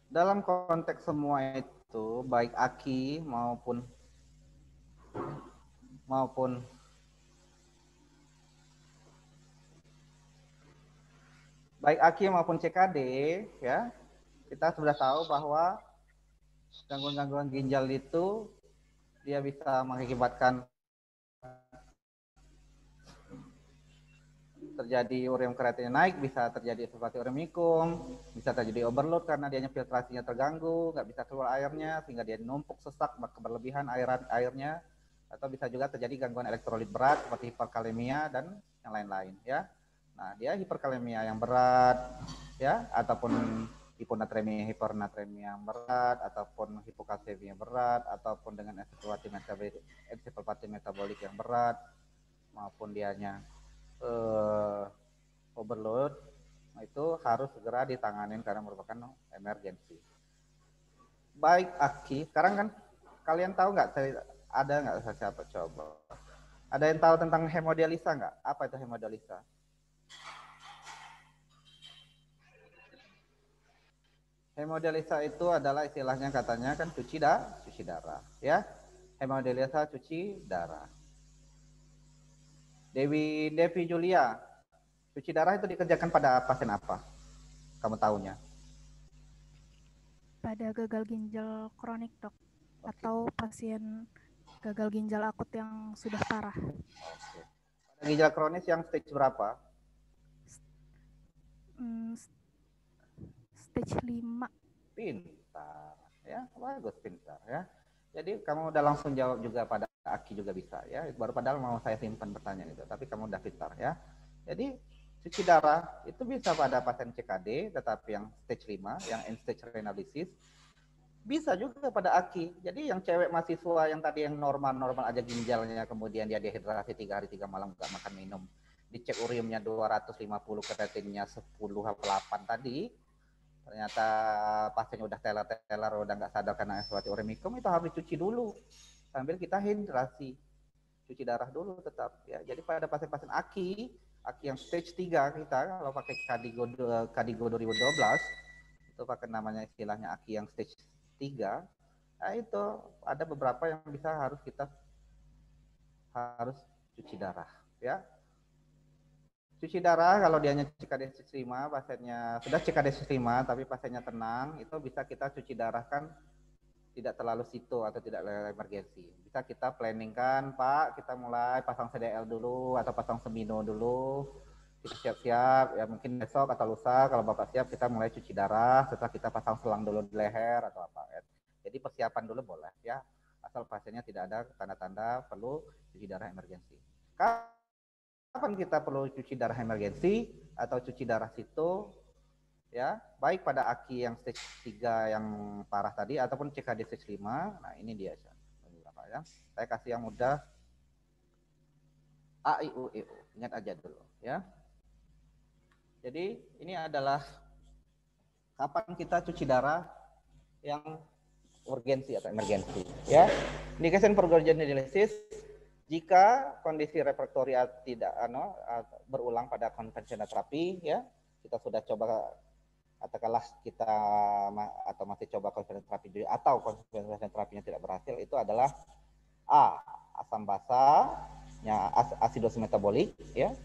Speaker 1: Dalam konteks semua itu, baik AKI maupun CKD, ya, kita sudah tahu bahwa gangguan-gangguan ginjal itu dia bisa mengakibatkan terjadi ureum kreatinnya naik, bisa terjadi seperti uremikum, bisa terjadi overload karena dianya filtrasinya terganggu, nggak bisa keluar airnya sehingga dia numpuk sesak berlebihan airnya, atau bisa juga terjadi gangguan elektrolit berat seperti hiperkalemia dan yang lain-lain, ya. Nah, dia hiperkalemia yang berat, ya, ataupun hiponatremia, hipernatremia yang berat, ataupun hipokalsemia berat, ataupun dengan ensefalopati metabolik yang berat, maupun dianya overload, itu harus segera ditanganin karena merupakan emergensi. Baik, Aki, sekarang kan kalian tahu nggak, ada nggak siapa coba? Ada yang tahu tentang hemodialisa nggak? Apa itu hemodialisa? Hemodialisa itu adalah istilahnya katanya kan cuci darah, ya. Hemodialisa cuci darah. Devi Julia, cuci darah itu dikerjakan pada pasien apa? Kamu tahunya?
Speaker 14: Pada gagal ginjal kronik, Dok. Atau pasien gagal ginjal akut yang sudah parah.
Speaker 1: Oke. Pada ginjal kronis yang stage berapa?
Speaker 14: Stage 5.
Speaker 1: Pintar, ya, bagus, pintar, ya. Jadi kamu udah langsung jawab juga pada Aki juga bisa, ya. Baru padahal mau saya simpan pertanyaan itu, tapi kamu udah pintar, ya. Jadi cuci darah itu bisa pada pasien CKD, tetapi yang stage 5, yang end stage renal disease, bisa juga pada Aki. Jadi yang cewek mahasiswa yang tadi yang normal aja ginjalnya, kemudian dia dehidrasi 3 hari 3 malam nggak makan minum, dicek ureumnya 250, kreatinnya 10 atau 8 tadi, ternyata pasiennya udah teler, udah nggak sadar karena ensefalopati uremicum, itu harus dicuci dulu sambil kita hidrasi, cuci darah dulu tetap, ya. Jadi pada pasien-pasien Aki yang stage 3 kita kalau pakai KDIGO 2012 itu pakai namanya istilahnya Aki yang stage 3, nah itu ada beberapa yang bisa harus cuci darah, ya. Cuci darah kalau dianya CKD stage 5, pasiennya sudah CKD stage 5 tapi pasiennya tenang, itu bisa kita cuci darah kan tidak terlalu situ atau tidak emergensi. Bisa kita planningkan, Pak, kita mulai pasang CDL dulu atau pasang semino dulu. Kita siap-siap, ya mungkin besok atau lusa kalau Bapak siap kita mulai cuci darah setelah kita pasang selang dulu di leher atau apa. Jadi persiapan dulu boleh, ya. Asal pasiennya tidak ada tanda-tanda perlu cuci darah emergensi. Kapan kita perlu cuci darah emergensi atau cuci darah situ, ya, baik pada Aki yang stage 3 yang parah tadi ataupun CKD stage 5. Nah, ini dia ya. Saya kasih yang mudah. A, I, U, E, U. Ingat aja dulu, ya. Jadi ini adalah kapan kita cuci darah yang urgensi atau emergensi, ya. Indication for urgent dialysis jika kondisi refraktori tidak berulang pada konvensional terapi, ya. Kita sudah coba, katakanlah kita atau masih coba konvensional terapi atau konvensional terapinya tidak berhasil, itu adalah A, asam basahnya asidosis metabolik, ya.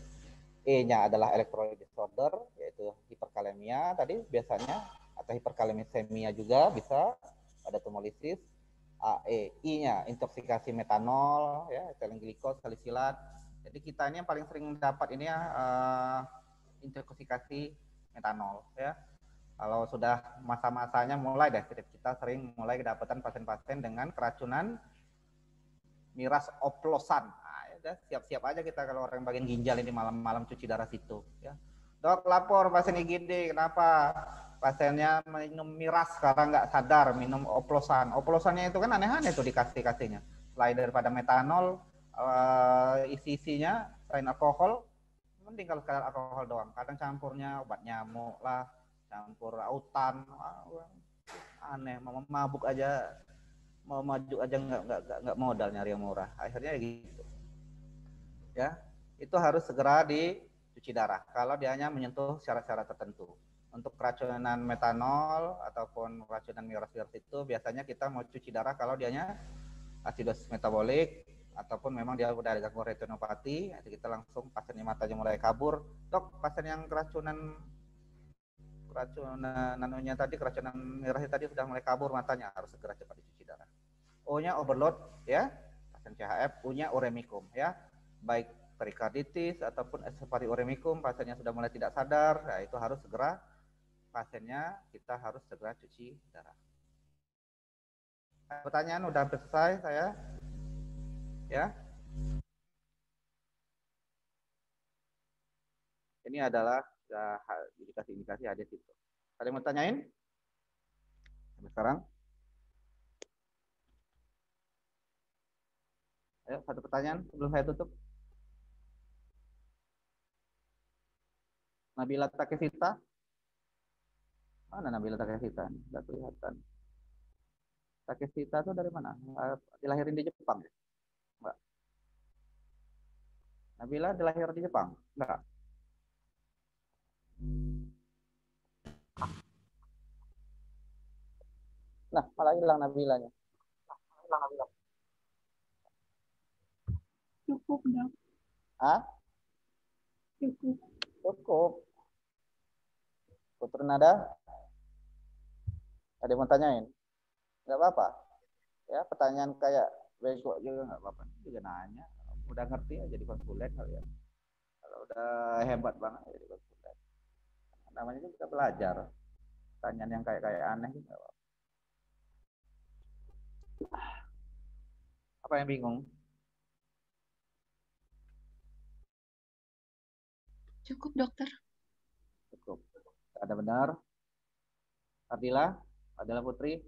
Speaker 1: E-nya adalah electrolyte disorder, yaitu hiperkalemia tadi biasanya, atau hiperkalemisemia juga bisa, ada tumolisis. I-nya intoksikasi metanol, ya, ethylene glikol, salisilat. Jadi kita ini yang paling sering dapat ini ya intoksikasi metanol, ya. Kalau sudah masa-masanya mulai deh, kita sering mulai kedapatan pasien-pasien dengan keracunan miras oplosan. Nah, ya, siap-siap aja kita kalau orang bagian ginjal ini malam-malam cuci darah situ, ya. Dok, lapor pasien IGD, kenapa pasiennya minum miras sekarang nggak sadar, minum oplosan. Oplosannya itu kan aneh-aneh tuh dikasihnya. Selain daripada metanol, isi-isinya selain alkohol, mending kalau sekadar alkohol doang. Kadang campurnya obat nyamuk lah, campur autan, aneh. Mau mabuk aja, mau maju aja nggak modal nyari yang murah. Akhirnya gitu. Ya, itu harus segera dicuci darah kalau dia hanya menyentuh syarat-syarat tertentu. Untuk keracunan metanol ataupun keracunan miras itu biasanya kita mau cuci darah kalau dianya asidosis metabolik ataupun memang dia udah ada gangguan retinopati, kita langsung pasiennya matanya mulai kabur. Dok, pasien yang keracunan nanonya tadi, keracunan mirasnya tadi sudah mulai kabur matanya, harus segera cepat dicuci darah. O-nya overload, ya, pasien CHF. U-nya uremicum, ya, baik perikarditis ataupun ensefalopati uremicum, pasiennya sudah mulai tidak sadar, nah itu harus segera pasiennya kita harus segera cuci darah. Pertanyaan udah selesai saya, ya. Ini adalah indikasi-indikasi hadis itu. Ada yang mau tanyain? Sekarang, ayo satu pertanyaan sebelum saya tutup. Nabila Takesita. Mana Nabila Takesita? Tidak kelihatan. Takesita itu dari mana? Dilahirin di Jepang ya? Enggak. Nabila dilahir di Jepang? Enggak. Nah, malah hilang Nabilanya.
Speaker 12: Cukup, Dok.
Speaker 1: Hah?
Speaker 12: Cukup.
Speaker 1: Cukup. Putri Nada? Ada yang mau tanyain? Enggak apa-apa. Ya, pertanyaan kayak bego juga enggak apa-apa. Juga nanya. Udah ngerti ya jadi konsulen kali ya. Kalau udah hebat banget jadi konsulen. Namanya juga kita belajar. Pertanyaan yang kayak aneh juga enggak apa-apa. Apa yang bingung?
Speaker 9: Cukup, dokter.
Speaker 1: Cukup. Ada benar. Ardila Putri.